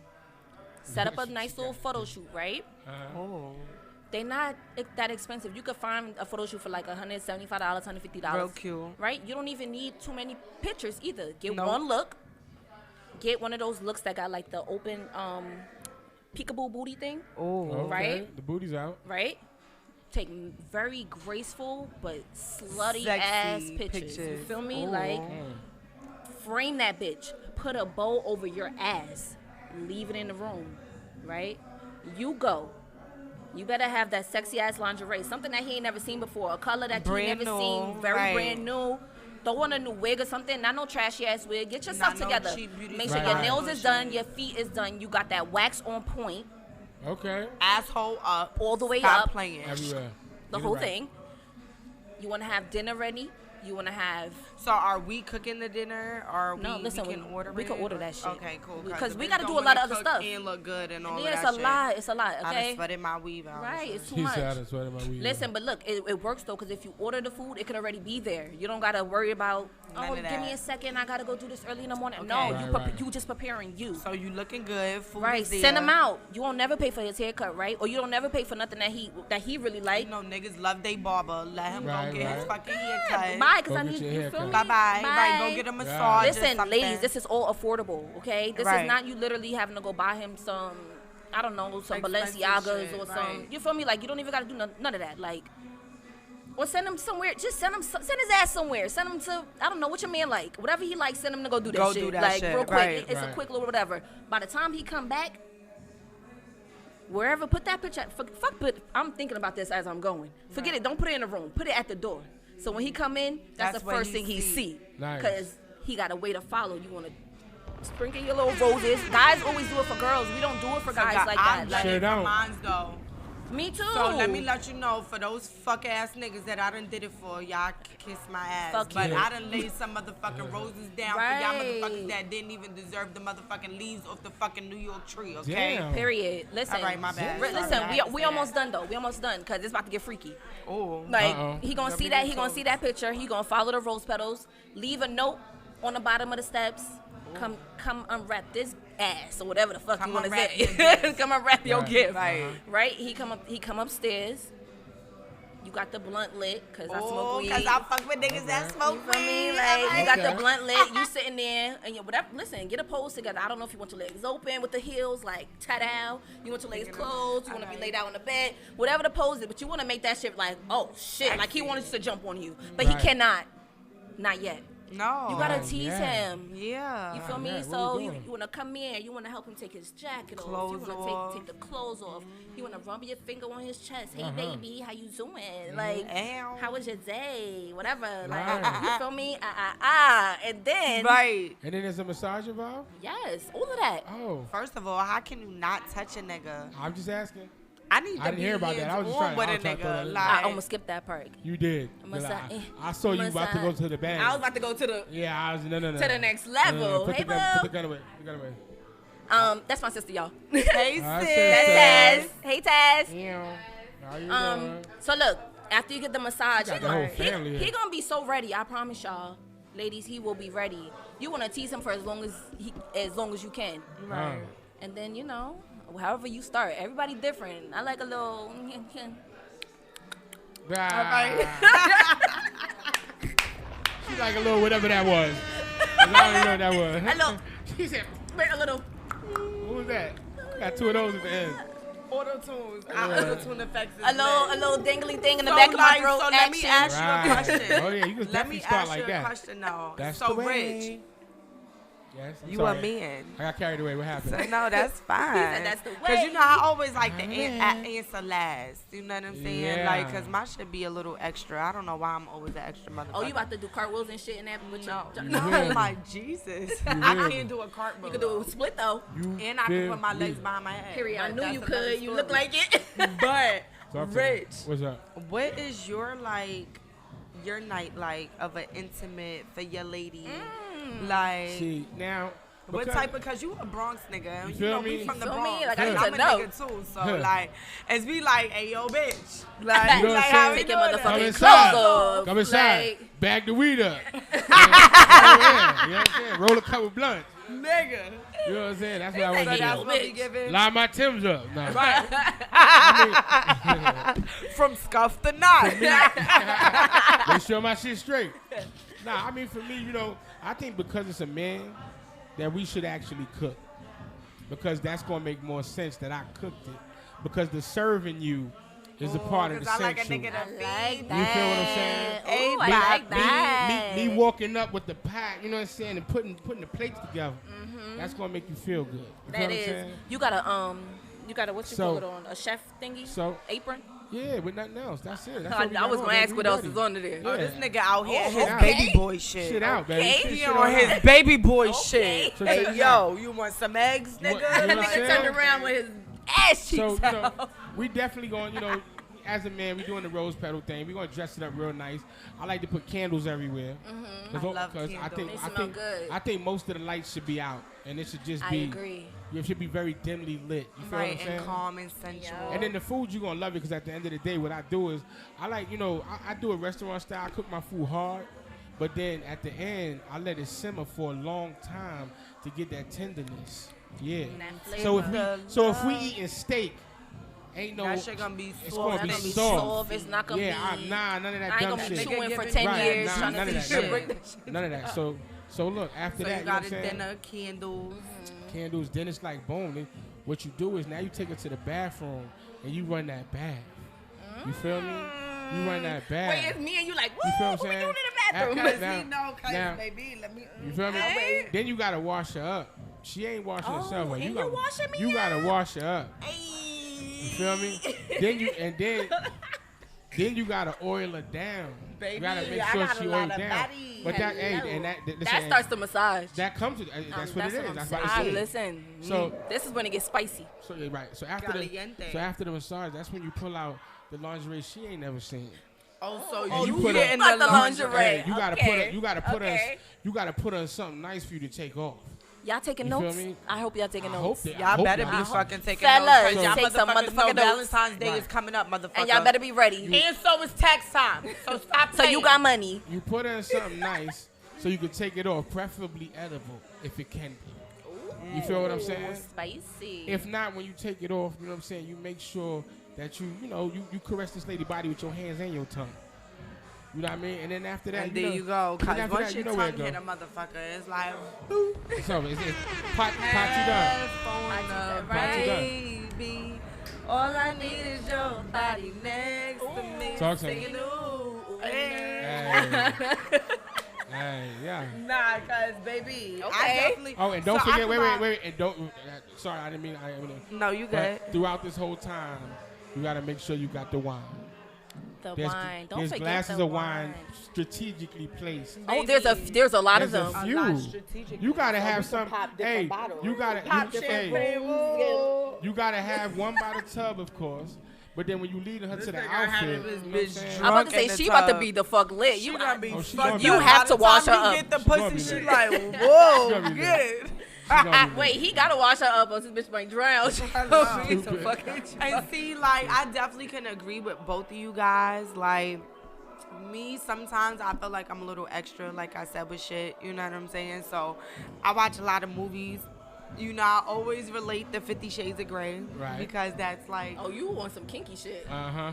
[SPEAKER 3] Set up a nice little photo shoot, right? They're not that expensive. You could find a photo shoot for like $175, $150.
[SPEAKER 2] Real cute.
[SPEAKER 3] Right? You don't even need too many pictures either. Get one look. Get one of those looks that got like the open peekaboo booty thing.
[SPEAKER 2] Oh,
[SPEAKER 3] right.
[SPEAKER 4] The booty's out.
[SPEAKER 3] Right. take very graceful but slutty
[SPEAKER 2] Sexy
[SPEAKER 3] ass pictures. You feel me?
[SPEAKER 2] Ooh.
[SPEAKER 3] Like, frame that bitch. Put a bow over your ass. Leave it in the room, right? You go. You better have that sexy ass lingerie, something that he ain't never seen before, a color that he never seen, very brand new. Throw on a new wig or something, not no trashy ass wig. Get yourself together. Make sure your nails is done, your feet is done. You got that wax on point.
[SPEAKER 4] Okay.
[SPEAKER 2] Asshole up.
[SPEAKER 3] All the way
[SPEAKER 2] Stop
[SPEAKER 3] up.
[SPEAKER 2] playing.
[SPEAKER 4] Everywhere.
[SPEAKER 3] The whole thing. You want to have dinner ready. You want to have...
[SPEAKER 2] So are we cooking the dinner, or
[SPEAKER 3] no? Listen,
[SPEAKER 2] we can order it?
[SPEAKER 3] We can order that shit.
[SPEAKER 2] Okay, cool.
[SPEAKER 3] Because we got to do a lot of other stuff.
[SPEAKER 2] And look good and all
[SPEAKER 3] yeah,
[SPEAKER 2] of that
[SPEAKER 3] it's a
[SPEAKER 2] shit.
[SPEAKER 3] lot. It's a lot. Okay.
[SPEAKER 2] I done sweated my weave out.
[SPEAKER 3] Right, it's too
[SPEAKER 4] He
[SPEAKER 3] much.
[SPEAKER 4] said I done sweated my weave
[SPEAKER 3] Listen,
[SPEAKER 4] out.
[SPEAKER 3] but look, it works though, because if you order the food, it could already be there. You don't gotta worry about give me a second, I gotta go do this early in the morning. Okay. No, you just preparing you.
[SPEAKER 2] So you looking good. Food
[SPEAKER 3] right,
[SPEAKER 2] is there.
[SPEAKER 3] send him out. You won't never pay for his haircut, right? Or you don't never pay for nothing that he really like.
[SPEAKER 2] You know, niggas love they barber. Let him go get his fucking haircut.
[SPEAKER 3] Bye, because I need you. Feel me?
[SPEAKER 2] Bye. Right, go get a massage.
[SPEAKER 3] Listen, ladies, this is all affordable. Okay, this is not you literally having to go buy him some. I don't know, some Balenciagas or some. You feel me? Like, you don't even gotta do none of that. Like, or send him somewhere. Just send his ass somewhere. Send him to, I don't know, what your man like. Whatever he likes, send him to go do that shit.
[SPEAKER 2] Do that
[SPEAKER 3] like,
[SPEAKER 2] shit.
[SPEAKER 3] real quick. It's a quick little whatever. By the time he come back, wherever, put that picture at, I'm thinking about this as I'm going. Forget it. Don't put it in the room. Put it at the door. So when he come in, that's the first thing he see. Because he got a way to follow. You want to sprinkle your little roses. Guys always do it for girls. We don't do it for guys like that.
[SPEAKER 2] Like,
[SPEAKER 4] sure don't.
[SPEAKER 2] Mine's though.
[SPEAKER 3] Me too.
[SPEAKER 2] So let me let you know, for those fuck ass niggas that I done did it for, y'all kiss my ass. But I done laid some motherfucking roses down for y'all motherfuckers that didn't even deserve the motherfucking leaves off the fucking New York tree, okay?
[SPEAKER 4] Damn.
[SPEAKER 3] Period. Listen.
[SPEAKER 2] All right, my bad.
[SPEAKER 3] Listen, we almost done though. We almost done because it's about to get freaky.
[SPEAKER 2] Oh.
[SPEAKER 3] Like, he gonna see that. He gonna see that picture. He gonna follow the rose petals. Leave a note on the bottom of the steps. Come unwrap this ass or whatever the fuck you want to say. Come unwrap your gift. Right. He come upstairs. You got the blunt lit, cause I smoke weed.
[SPEAKER 2] Cause I fuck with niggas that smoke weed.
[SPEAKER 3] Like, you got the blunt lit. You sitting there and you whatever. Listen, get a pose together. I don't know if you want your legs open with the heels, like ta-da. You want your legs closed. You want to be laid out on the bed. Whatever the pose is, but you want to make that shit like, oh shit, like he wanted to jump on you, but he cannot. Not yet.
[SPEAKER 2] No.
[SPEAKER 3] You gotta tease him.
[SPEAKER 2] Yeah.
[SPEAKER 3] You feel me? So you wanna come in, you wanna help him take his jacket off. You wanna take the clothes off. You wanna rub your finger on his chest. Hey baby, how you doing? Like, how was your day? Whatever. Like, you feel me? And then
[SPEAKER 4] And then there's a massage involved?
[SPEAKER 3] Yes, all of that.
[SPEAKER 4] Oh.
[SPEAKER 2] First of all, how can you not touch a nigga?
[SPEAKER 4] I'm just asking.
[SPEAKER 2] I didn't hear about that. I was just trying with a nigga. Like,
[SPEAKER 3] I almost skipped that part.
[SPEAKER 4] You did. I saw you about to go to the band.
[SPEAKER 3] I was about to go to the
[SPEAKER 4] no.
[SPEAKER 3] To the next level.
[SPEAKER 4] Put
[SPEAKER 3] hey,
[SPEAKER 4] the gun away. Put the gun away.
[SPEAKER 3] That's my sister, y'all.
[SPEAKER 2] Hey,
[SPEAKER 3] sis. Hey, Taz.
[SPEAKER 4] How you doing?
[SPEAKER 3] So look, after you get the massage,
[SPEAKER 4] he
[SPEAKER 3] gonna be so ready. I promise y'all, ladies, he will be ready. You wanna tease him for as long as you can.
[SPEAKER 2] Right.
[SPEAKER 3] And then however you start, everybody different. I like a little.
[SPEAKER 4] She like a little whatever that was. I don't even know what that was.
[SPEAKER 3] Hello.
[SPEAKER 4] She said,
[SPEAKER 3] a little.
[SPEAKER 4] What was that? Got two of those at the end.
[SPEAKER 2] Auto-tunes. Auto-tune effects.
[SPEAKER 3] A little dangly thing in the back of my throat.
[SPEAKER 2] So let me ask you a question.
[SPEAKER 4] Oh yeah, you can definitely start like that.
[SPEAKER 2] Let me ask you a question now.
[SPEAKER 4] That's
[SPEAKER 2] so
[SPEAKER 4] the way.
[SPEAKER 2] Rich.
[SPEAKER 4] Yes, I'm
[SPEAKER 2] you
[SPEAKER 4] sorry.
[SPEAKER 2] a man.
[SPEAKER 4] I got carried away. What happened?
[SPEAKER 2] So, no, that's fine.
[SPEAKER 3] He said that's the way.
[SPEAKER 2] Because I always like to answer last. You know what I'm saying?
[SPEAKER 4] Yeah.
[SPEAKER 2] Like, because my shit be a little extra. I don't know why I'm always an extra motherfucker.
[SPEAKER 3] Oh, you about to do cartwheels and shit and that?
[SPEAKER 2] No, I'm like, Jesus. I can't do a cartwheel.
[SPEAKER 3] You can do a split, though.
[SPEAKER 2] And I can put my legs behind my head.
[SPEAKER 3] Period. I knew you could. You look like it.
[SPEAKER 2] But, Rich.
[SPEAKER 4] What's up?
[SPEAKER 2] What is your night like of an intimate for your lady? Like,
[SPEAKER 4] see, now.
[SPEAKER 2] What type of, because you a Bronx nigga. You know me from the Bronx.
[SPEAKER 3] Like,
[SPEAKER 2] I'm a nigga too. So, like, it's be like, hey, yo, bitch. Like,
[SPEAKER 4] you know
[SPEAKER 2] like how we
[SPEAKER 3] take your
[SPEAKER 2] doing
[SPEAKER 3] motherfucking
[SPEAKER 4] that?
[SPEAKER 3] clothes off.
[SPEAKER 4] Come inside.
[SPEAKER 3] Like,
[SPEAKER 4] Bag the weed up. You know what I'm saying? Roll a couple blunts.
[SPEAKER 2] Nigga.
[SPEAKER 4] You know what I'm saying? That's what I want to do.
[SPEAKER 2] That's what we giving.
[SPEAKER 4] Line my Timbs up. No.
[SPEAKER 2] Right. From scuff to knot.
[SPEAKER 4] Make sure my shit's straight. Nah, I mean, for me, I think because it's a man, that we should actually cook. Because that's going to make more sense that I cooked it. Because the serving you is a part of the
[SPEAKER 2] I like a
[SPEAKER 4] sensual.
[SPEAKER 2] nigga to
[SPEAKER 3] like
[SPEAKER 2] feed.
[SPEAKER 3] that.
[SPEAKER 4] You feel what I'm saying?
[SPEAKER 3] Ooh, I like that.
[SPEAKER 4] Me walking up with the pack, you know what I'm saying, and putting the plates together. That's gonna make you feel good. You feel
[SPEAKER 3] That
[SPEAKER 4] what I'm
[SPEAKER 3] is.
[SPEAKER 4] saying?
[SPEAKER 3] You got a what you call it on a chef thingy?
[SPEAKER 4] So
[SPEAKER 3] apron?
[SPEAKER 4] yeah, with nothing else. That's it. That's
[SPEAKER 3] I was gonna ask what else is under there.
[SPEAKER 2] Oh, this nigga out here, his
[SPEAKER 4] out.
[SPEAKER 2] baby boy shit.
[SPEAKER 4] Shit out, baby.
[SPEAKER 2] He
[SPEAKER 4] Shit
[SPEAKER 2] on his baby boy shit.
[SPEAKER 4] So check
[SPEAKER 2] Hey,
[SPEAKER 4] this out.
[SPEAKER 2] yo, you want some eggs, nigga?
[SPEAKER 4] You know what I'm
[SPEAKER 3] Nigga
[SPEAKER 4] saying?
[SPEAKER 3] turned around with his ass cheeks
[SPEAKER 4] So,
[SPEAKER 3] out.
[SPEAKER 4] we definitely going, as a man, we doing the rose petal thing. We gonna dress it up real nice. I like to put candles everywhere.
[SPEAKER 2] I love candles.
[SPEAKER 3] They smell good.
[SPEAKER 4] I think most of the lights should be out, and it should just
[SPEAKER 3] I
[SPEAKER 4] be.
[SPEAKER 3] agree.
[SPEAKER 4] It should be very dimly lit. You feel what I'm saying?
[SPEAKER 2] And calm and sensual.
[SPEAKER 4] And then the food, you're going to love it because at the end of the day, what I do is I like, I do a restaurant style. I cook my food hard. But then at the end, I let it simmer for a long time to get that tenderness. Yeah. So if we eating steak, ain't no.
[SPEAKER 2] That shit gonna be
[SPEAKER 4] it's
[SPEAKER 2] soft.
[SPEAKER 4] gonna be
[SPEAKER 3] It's
[SPEAKER 4] soft.
[SPEAKER 3] It's not gonna be.
[SPEAKER 4] None of that
[SPEAKER 3] I ain't
[SPEAKER 4] dumb
[SPEAKER 3] gonna
[SPEAKER 4] shit.
[SPEAKER 3] be chewing for
[SPEAKER 2] Right,
[SPEAKER 3] 10 years
[SPEAKER 4] nah,
[SPEAKER 3] trying
[SPEAKER 4] none
[SPEAKER 3] to
[SPEAKER 4] of
[SPEAKER 3] see
[SPEAKER 4] that,
[SPEAKER 3] shit.
[SPEAKER 4] None of that. So look, after
[SPEAKER 2] So
[SPEAKER 4] that,
[SPEAKER 2] you got
[SPEAKER 4] know
[SPEAKER 2] a
[SPEAKER 4] what I'm saying?
[SPEAKER 2] dinner, candles.
[SPEAKER 4] Candles, then it's like boom. What you do is now you take it to the bathroom and you run that bath. You feel me? You run that bath.
[SPEAKER 3] Wait, it's me and you like, woo,
[SPEAKER 4] You feel what
[SPEAKER 3] what
[SPEAKER 4] I'm
[SPEAKER 3] we
[SPEAKER 4] saying?
[SPEAKER 3] doing in the bathroom?
[SPEAKER 4] Now,
[SPEAKER 2] baby, let me.
[SPEAKER 4] you feel me?
[SPEAKER 2] Hey.
[SPEAKER 4] Then you gotta wash her up. She ain't washing herself up.
[SPEAKER 3] and
[SPEAKER 4] You
[SPEAKER 3] you're washing me
[SPEAKER 4] You gotta wash her up.
[SPEAKER 3] Hey.
[SPEAKER 4] You feel me? Then you gotta oil her down.
[SPEAKER 2] Baby,
[SPEAKER 4] you gotta make
[SPEAKER 2] I
[SPEAKER 4] sure
[SPEAKER 2] got a
[SPEAKER 4] she
[SPEAKER 2] lot
[SPEAKER 4] oiled
[SPEAKER 2] of
[SPEAKER 4] down.
[SPEAKER 2] body.
[SPEAKER 4] But that,
[SPEAKER 3] Hello.
[SPEAKER 4] and that,
[SPEAKER 3] That starts the massage.
[SPEAKER 4] that comes to that's what it is.
[SPEAKER 3] I'm
[SPEAKER 4] That's
[SPEAKER 3] saying.
[SPEAKER 4] what it is.
[SPEAKER 3] Listen,
[SPEAKER 4] So-
[SPEAKER 3] this is when it gets spicy.
[SPEAKER 4] So yeah, right. So after the massage, that's when you pull out the lingerie she ain't never seen.
[SPEAKER 2] Oh, so
[SPEAKER 4] And
[SPEAKER 2] you
[SPEAKER 4] put
[SPEAKER 2] get
[SPEAKER 4] her-
[SPEAKER 2] in
[SPEAKER 3] Not
[SPEAKER 2] the
[SPEAKER 3] the
[SPEAKER 2] lingerie.
[SPEAKER 3] lingerie.
[SPEAKER 4] You gotta
[SPEAKER 3] Okay.
[SPEAKER 4] put her.
[SPEAKER 3] Okay.
[SPEAKER 4] You gotta put her in something nice for you to take off.
[SPEAKER 3] Y'all taking
[SPEAKER 4] You feel
[SPEAKER 3] notes?
[SPEAKER 4] me?
[SPEAKER 3] I hope y'all taking
[SPEAKER 4] I
[SPEAKER 3] notes.
[SPEAKER 4] hope that-
[SPEAKER 2] Y'all better be
[SPEAKER 4] y'all-
[SPEAKER 2] fucking taking
[SPEAKER 3] Fellas,
[SPEAKER 2] notes. 'cause y'all
[SPEAKER 3] take some
[SPEAKER 2] motherfuckers know
[SPEAKER 3] motherfucking notes.
[SPEAKER 2] Valentine's Day
[SPEAKER 4] Right.
[SPEAKER 2] is coming up, motherfucker.
[SPEAKER 3] And y'all better be ready.
[SPEAKER 2] And so is tax time. So stop
[SPEAKER 3] So you
[SPEAKER 2] playing.
[SPEAKER 3] got money.
[SPEAKER 4] You put her in something nice so you can take it off, preferably edible if it can be. You feel what I'm saying?
[SPEAKER 3] Spicy.
[SPEAKER 4] If not, when you take it off, you know what I'm saying, you make sure that you caress this lady body with your hands and your tongue. You know what I mean? And then after that,
[SPEAKER 2] And there you go. Cause
[SPEAKER 4] after
[SPEAKER 2] once
[SPEAKER 4] that,
[SPEAKER 2] your
[SPEAKER 4] you know where
[SPEAKER 2] tongue
[SPEAKER 4] it
[SPEAKER 2] hit
[SPEAKER 4] go.
[SPEAKER 2] a motherfucker, it's like,
[SPEAKER 4] It's over. It's party done.
[SPEAKER 2] phone
[SPEAKER 4] Party done.
[SPEAKER 2] baby. All I need is your body next to me.
[SPEAKER 4] Talk to me.
[SPEAKER 2] Singing, ooh,
[SPEAKER 4] Hey. Hey, yeah.
[SPEAKER 2] Nah, cause baby, I
[SPEAKER 3] Okay.
[SPEAKER 2] definitely.
[SPEAKER 4] Oh, and don't
[SPEAKER 2] So I
[SPEAKER 4] forget,
[SPEAKER 2] forgot-
[SPEAKER 4] wait, and don't. Sorry, I didn't mean.
[SPEAKER 2] No, you good.
[SPEAKER 4] But throughout this whole time, you gotta make sure you got the wine.
[SPEAKER 3] The
[SPEAKER 4] There's,
[SPEAKER 3] wine. Don't
[SPEAKER 4] there's
[SPEAKER 3] forget
[SPEAKER 4] glasses
[SPEAKER 3] the
[SPEAKER 4] of wine strategically placed.
[SPEAKER 3] Oh, there's a lot of
[SPEAKER 4] There's
[SPEAKER 3] them.
[SPEAKER 4] a few. You gotta have some. Hey, you gotta. You gotta have one by the tub, of course. But then when you leading her to the outfit, you know what I'm saying?
[SPEAKER 3] I'm about to say
[SPEAKER 2] in the
[SPEAKER 3] she about to
[SPEAKER 2] tub.
[SPEAKER 3] be the fuck lit.
[SPEAKER 2] You
[SPEAKER 3] You
[SPEAKER 2] gotta be
[SPEAKER 4] Oh, she
[SPEAKER 2] fucking.
[SPEAKER 4] gonna be
[SPEAKER 3] You
[SPEAKER 4] lit.
[SPEAKER 3] have to
[SPEAKER 2] By the
[SPEAKER 3] wash
[SPEAKER 2] time
[SPEAKER 3] her
[SPEAKER 2] you
[SPEAKER 3] up.
[SPEAKER 2] get the
[SPEAKER 4] She gonna
[SPEAKER 2] pussy,
[SPEAKER 4] be
[SPEAKER 2] she
[SPEAKER 4] lit.
[SPEAKER 2] like,
[SPEAKER 4] She
[SPEAKER 2] whoa,
[SPEAKER 4] gonna be
[SPEAKER 2] get
[SPEAKER 4] lit.
[SPEAKER 2] it.
[SPEAKER 4] She gonna be
[SPEAKER 3] Wait,
[SPEAKER 4] lit.
[SPEAKER 3] he gotta wash her up or this bitch might drown. She gonna be some fucking
[SPEAKER 2] And see, like, I definitely can agree with both of you guys. Like, me, sometimes I feel like I'm a little extra, like I said, with shit. You know what I'm saying? So, I watch a lot of movies. You know, I always relate to 50 Shades of Grey.
[SPEAKER 4] Right.
[SPEAKER 2] Because that's like,
[SPEAKER 3] Oh, you want some kinky shit.
[SPEAKER 4] Uh-huh.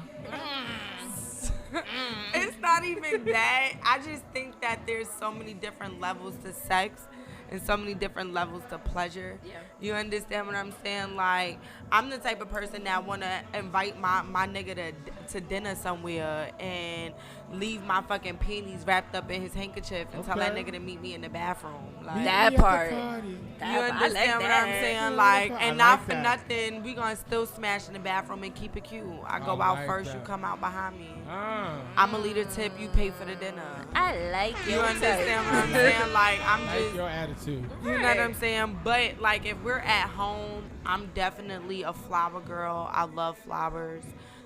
[SPEAKER 2] it's not even that. I just think that there's so many different levels to sex and so many different levels to pleasure.
[SPEAKER 3] Yeah.
[SPEAKER 2] You understand what I'm saying? Like, I'm the type of person that want to invite my nigga to dinner somewhere and leave my fucking panties wrapped up in his handkerchief and tell that
[SPEAKER 4] Okay.
[SPEAKER 2] nigga to meet me in the bathroom. Like,
[SPEAKER 3] That
[SPEAKER 4] Meet me at the
[SPEAKER 3] part.
[SPEAKER 4] party.
[SPEAKER 2] you
[SPEAKER 3] I like
[SPEAKER 2] understand what
[SPEAKER 3] that.
[SPEAKER 2] I'm saying?
[SPEAKER 4] Yeah,
[SPEAKER 2] Like,
[SPEAKER 4] I
[SPEAKER 2] and
[SPEAKER 4] like
[SPEAKER 2] not for
[SPEAKER 4] that.
[SPEAKER 2] nothing, we gonna still smash in the bathroom and keep it cute. I go
[SPEAKER 4] I
[SPEAKER 2] out
[SPEAKER 4] like
[SPEAKER 2] first, you
[SPEAKER 4] that.
[SPEAKER 2] come out behind me.
[SPEAKER 4] Ah.
[SPEAKER 2] I'ma lead a tip, you pay for the dinner.
[SPEAKER 3] I like
[SPEAKER 2] You understand what I'm saying? Like, I'm
[SPEAKER 4] Like
[SPEAKER 2] just,
[SPEAKER 4] your attitude.
[SPEAKER 2] you know what I'm saying? But, like, if we're at home, I'm definitely a flower girl. I love flowers.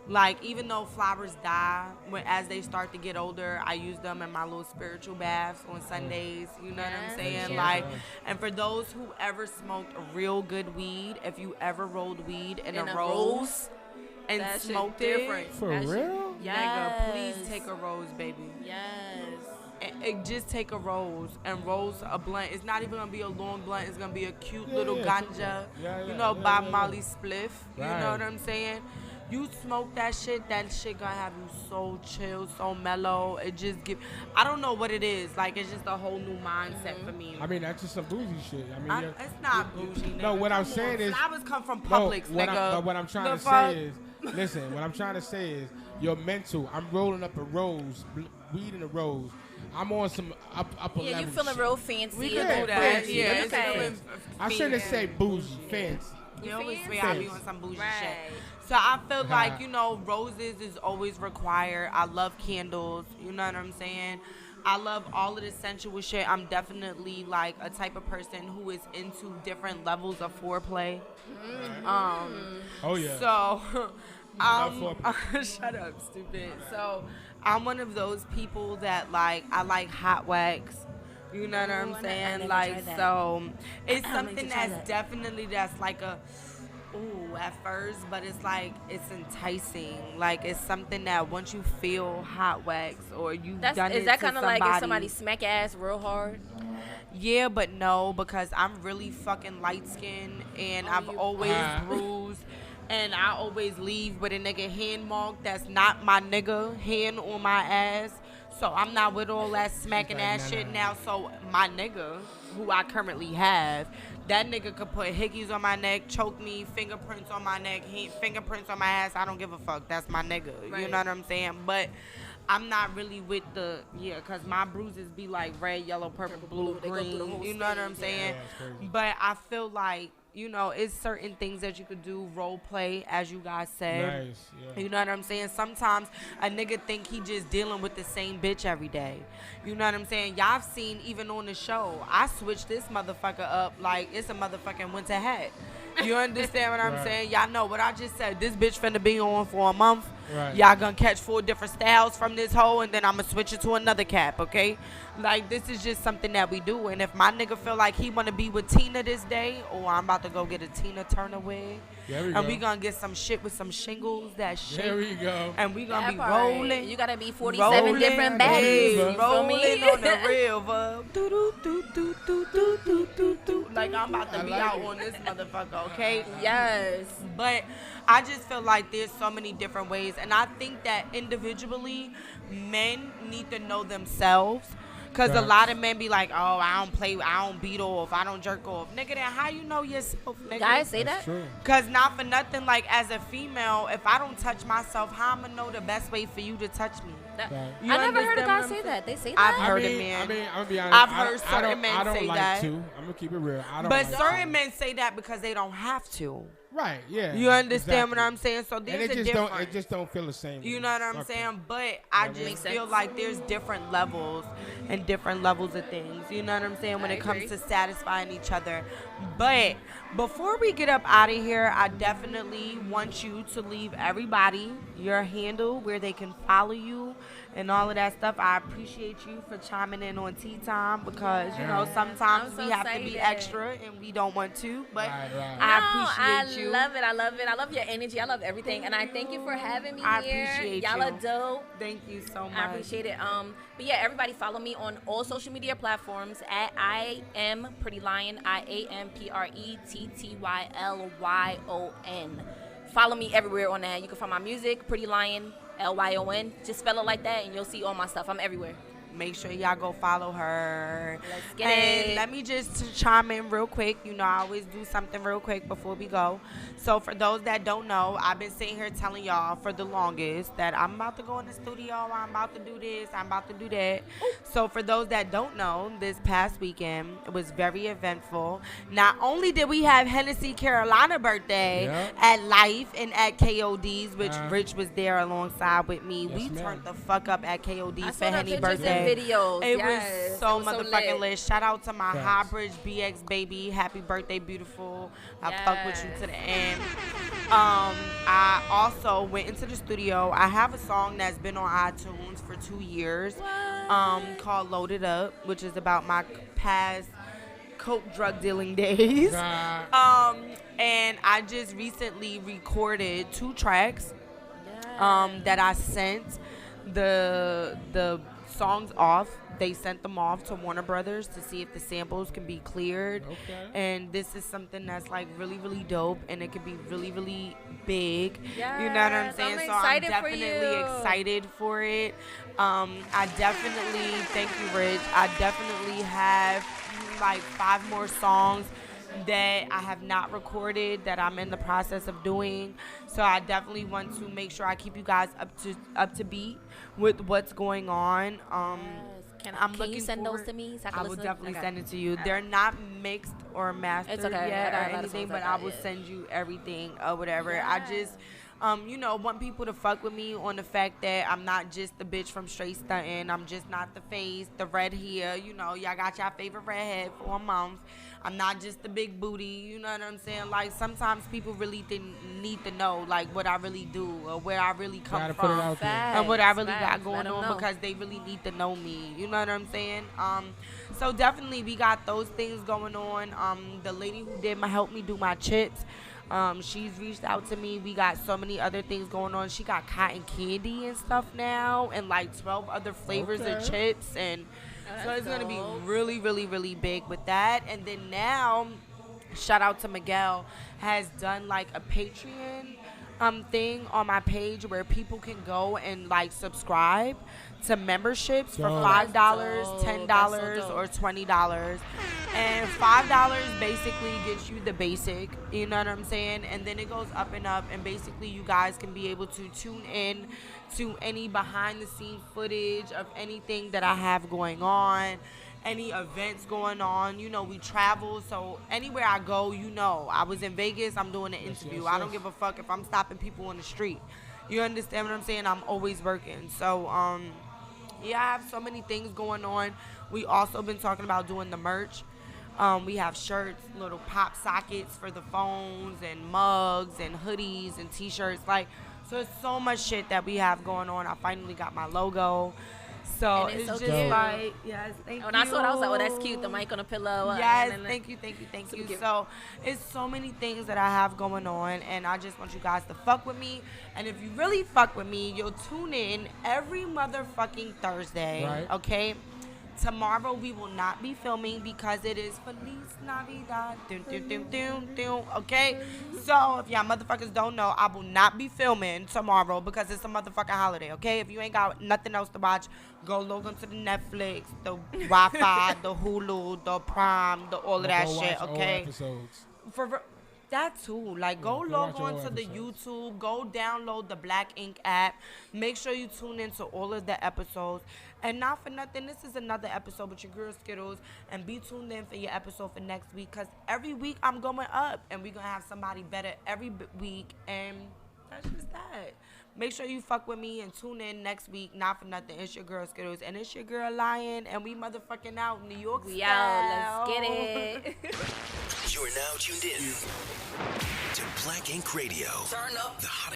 [SPEAKER 2] Like, even though flowers die, as they start to get older, I use them in my little spiritual baths on Sundays. You know what I'm saying?
[SPEAKER 3] yeah.
[SPEAKER 2] Like, and for those who ever smoked real good weed, if you ever rolled weed in a rose and
[SPEAKER 3] That shit
[SPEAKER 2] smoked
[SPEAKER 3] different.
[SPEAKER 2] it,
[SPEAKER 4] For
[SPEAKER 3] That shit-
[SPEAKER 4] real?
[SPEAKER 2] nigga, please
[SPEAKER 3] Yes.
[SPEAKER 2] take a rose, baby.
[SPEAKER 3] Yes.
[SPEAKER 2] And just take a rose and rose a blunt. It's not even gonna be a long blunt. It's gonna be a cute little ganja.
[SPEAKER 4] Yeah,
[SPEAKER 2] You know,
[SPEAKER 4] yeah,
[SPEAKER 2] Bob
[SPEAKER 4] yeah.
[SPEAKER 2] Marley spliff. You
[SPEAKER 4] Right.
[SPEAKER 2] know what I'm saying? You smoke that shit gonna have you so chill, so mellow. It just I don't know what it is. Like, it's just a whole new mindset for me.
[SPEAKER 4] I mean, that's just some bougie shit. I mean,
[SPEAKER 2] It's not bougie, nigga.
[SPEAKER 4] No, what I'm
[SPEAKER 2] Come
[SPEAKER 4] saying
[SPEAKER 2] on,
[SPEAKER 4] is-
[SPEAKER 2] flowers come from
[SPEAKER 4] No,
[SPEAKER 2] Publix, nigga.
[SPEAKER 4] what I'm trying
[SPEAKER 2] The
[SPEAKER 4] to
[SPEAKER 2] fuck?
[SPEAKER 4] say is Listen, what I'm trying to say is your mental. I'm rolling up a rose, weed in a rose. I'm on some upper level.
[SPEAKER 3] Yeah, you feeling real fancy.
[SPEAKER 2] We can do that.
[SPEAKER 4] Fancy.
[SPEAKER 2] Yeah,
[SPEAKER 3] okay.
[SPEAKER 4] I shouldn't say bougie, fancy.
[SPEAKER 2] You always
[SPEAKER 3] fancy?
[SPEAKER 2] say I be on some bougie shit.
[SPEAKER 3] Right.
[SPEAKER 2] So I feel like, roses is always required. I love candles. You know what I'm saying? I love all of the sensual shit. I'm definitely like a type of person who is into different levels of foreplay.
[SPEAKER 4] Oh yeah.
[SPEAKER 2] So, shut up, stupid. So, I'm one of those people that I like hot wax. You know what I'm saying? So it's something that's like a ooh at first, but it's like it's enticing. Like it's something that once you feel hot wax or you've done it to somebody. Is that kind of like if somebody
[SPEAKER 3] smack your ass real hard?
[SPEAKER 2] Yeah, but no, because I'm really fucking light skinned and I've always bruised. And I always leave with a nigga hand mark that's not my nigga hand on my ass. So I'm not with all that smacking ass shit now. So my nigga, who I currently have, that nigga could put hickeys on my neck, choke me, fingerprints on my neck, fingerprints on my ass. I don't give a fuck. That's my nigga. Right. You know what I'm saying? But I'm not really with because my bruises be like red, yellow, purple, blue, green. You know what I'm saying? Yeah, but I feel like, it's certain things that you could do, role play, as you guys said.
[SPEAKER 4] Nice, yeah.
[SPEAKER 2] You know what I'm saying? Sometimes a nigga think he just dealing with the same bitch every day. You know what I'm saying? Y'all have seen even on the show, I switched this motherfucker up like it's a motherfucking winter hat. You understand what I'm saying? Y'all know what I just said. This bitch finna be on for a month. Right. Y'all gonna catch 4 different styles from this hoe, and then I'm gonna switch it to another cap, okay? Like, this is just something that we do. And if my nigga feel like he wanna be with Tina this day, I'm about to go get a Tina Turner wig. We gonna get some shit with some shingles that shake.
[SPEAKER 4] There we go.
[SPEAKER 2] And we gonna be rolling.
[SPEAKER 3] You gotta be 47 different baddies.
[SPEAKER 2] Rolling on the river. Like, I'm about to be out on this motherfucker, okay?
[SPEAKER 3] Yes.
[SPEAKER 2] But I just feel like there's so many different ways. And I think that individually, men need to know themselves. Because a lot of men be like, oh, I don't beat off, I don't jerk off. Nigga, then how you know yourself, nigga?
[SPEAKER 3] Guys say that?
[SPEAKER 2] Because not for nothing, like, as a female, if I don't touch myself, how I'm going to know the best way for you to touch me?
[SPEAKER 3] I never heard a guy say that. They say that?
[SPEAKER 2] I've heard a man.
[SPEAKER 4] I'm gonna be honest.
[SPEAKER 2] I've heard certain men say that.
[SPEAKER 4] I don't like to. I'm going to keep it real.
[SPEAKER 2] But certain men say that because they don't have to.
[SPEAKER 4] Right, yeah.
[SPEAKER 2] You understand what I'm saying? So there's a difference.
[SPEAKER 4] It just don't feel the same.
[SPEAKER 2] You know what I'm saying? But I just feel like there's different levels and different levels of things. You know what I'm saying? When it comes to satisfying each other. But before we get up out of here, I definitely want you to leave everybody your handle where they can follow you and all of that stuff. I appreciate you for chiming in on Tea Time because, sometimes we have to be extra and we don't want to. But I appreciate you.
[SPEAKER 3] I love it. I love it. I love your energy. I love everything. And I thank you for having me here.
[SPEAKER 2] I appreciate
[SPEAKER 3] Y'all are dope.
[SPEAKER 2] Thank you so much.
[SPEAKER 3] I appreciate it. But yeah, everybody follow me on all social media platforms at I am Pretty Lyon. IAMPRETTYLYON. Follow me everywhere on that. You can find my music, Pretty Lyon, LYON. Just spell it like that and you'll see all my stuff. I'm everywhere.
[SPEAKER 2] Make sure y'all go follow her.
[SPEAKER 3] Let's get
[SPEAKER 2] it. Let me just chime in real quick. I always do something real quick before we go. So for those that don't know, I've been sitting here telling y'all for the longest that I'm about to go in the studio. I'm about to do this. I'm about to do that. So for those that don't know, this past weekend, it was very eventful. Not only did we have Hennessy Carolina birthday at Life and at KOD's, which Rich was there alongside with me. We turned the fuck up at KOD's for Henny birthday.
[SPEAKER 3] Videos.
[SPEAKER 2] It was so motherfucking lit. Shout out to my Highbridge BX baby. Happy birthday, beautiful. I fuck with you to the end. I also went into the studio. I have a song that's been on iTunes for 2 years called Loaded Up, which is about my past coke drug dealing days. And I just recently recorded 2 tracks that I sent the songs off. They sent them off to Warner Brothers to see if the samples can be cleared. And this is something that's like really, really dope, and it can be really, really big. You know what I'm saying? So I'm definitely excited for it. I definitely, thank you, Rich. I definitely have like 5 more songs that I have not recorded that I'm in the process of doing. So I definitely want to make sure I keep you guys up to beat with what's going on.
[SPEAKER 3] Can you send those to me? So
[SPEAKER 2] I will definitely send it to you. They're not mixed or mastered yet or anything, but I will send you everything or whatever. Yeah. I just, want people to fuck with me on the fact that I'm not just the bitch from Straight Stuntin'. I'm just not the face, the red hair. Y'all got y'all favorite redhead for a month. I'm not just the big booty, you know what I'm saying? Like, sometimes people really need to know, like, what I really do or where I really come from and what I really got going on because they really need to know me, you know what I'm saying? So definitely we got those things going on. The lady who helped me do my chips, she's reached out to me. We got so many other things going on. She got cotton candy and stuff now and like 12 other flavors of chips and... So it's going to be really, really, really big with that. And then now, shout out to Miguel, has done like a Patreon thing on my page where people can go and like subscribe to memberships for $5, $10, or $20. And $5 basically gets you the basic, you know what I'm saying? And then it goes up and up, and basically you guys can be able to tune in to any behind the scenes footage of anything that I have going on, any events going on. We travel, so anywhere I go, I was in Vegas, I'm doing an interview. Yes. I don't give a fuck if I'm stopping people on the street. You understand what I'm saying? I'm always working. So, I have so many things going on. We also been talking about doing the merch. We have shirts, little pop sockets for the phones, and mugs, and hoodies, and t-shirts. So it's so much shit that we have going on. I finally got my logo. So it's so just cute. Yes, thank you.
[SPEAKER 3] When I saw it, I was like, oh, that's cute. The mic on a pillow.
[SPEAKER 2] Yes, thank you. So it's so many things that I have going on, and I just want you guys to fuck with me. And if you really fuck with me, you'll tune in every motherfucking Thursday, right? Okay? Tomorrow we will not be filming because it is Feliz Navidad. Okay? So if y'all motherfuckers don't know, I will not be filming tomorrow because it's a motherfucking holiday, okay? If you ain't got nothing else to watch, go log into the Netflix, the Wi-Fi, the Hulu, the Prime, all of that shit, okay? For that too. Go log on to the YouTube, go download the Black Ink app. Make sure you tune into all of the episodes. And not for nothing, this is another episode with your girl Skiddles. And be tuned in for your episode for next week, because every week I'm going up, and we're going to have somebody better every week. And that's just that. Make sure you fuck with me and tune in next week. Not for nothing, it's your girl Skiddles, and it's your girl Lyon, and we motherfucking out New York style.
[SPEAKER 3] We out. Let's get it.
[SPEAKER 1] You are now tuned in to Black Ink Radio. Turn up the hot.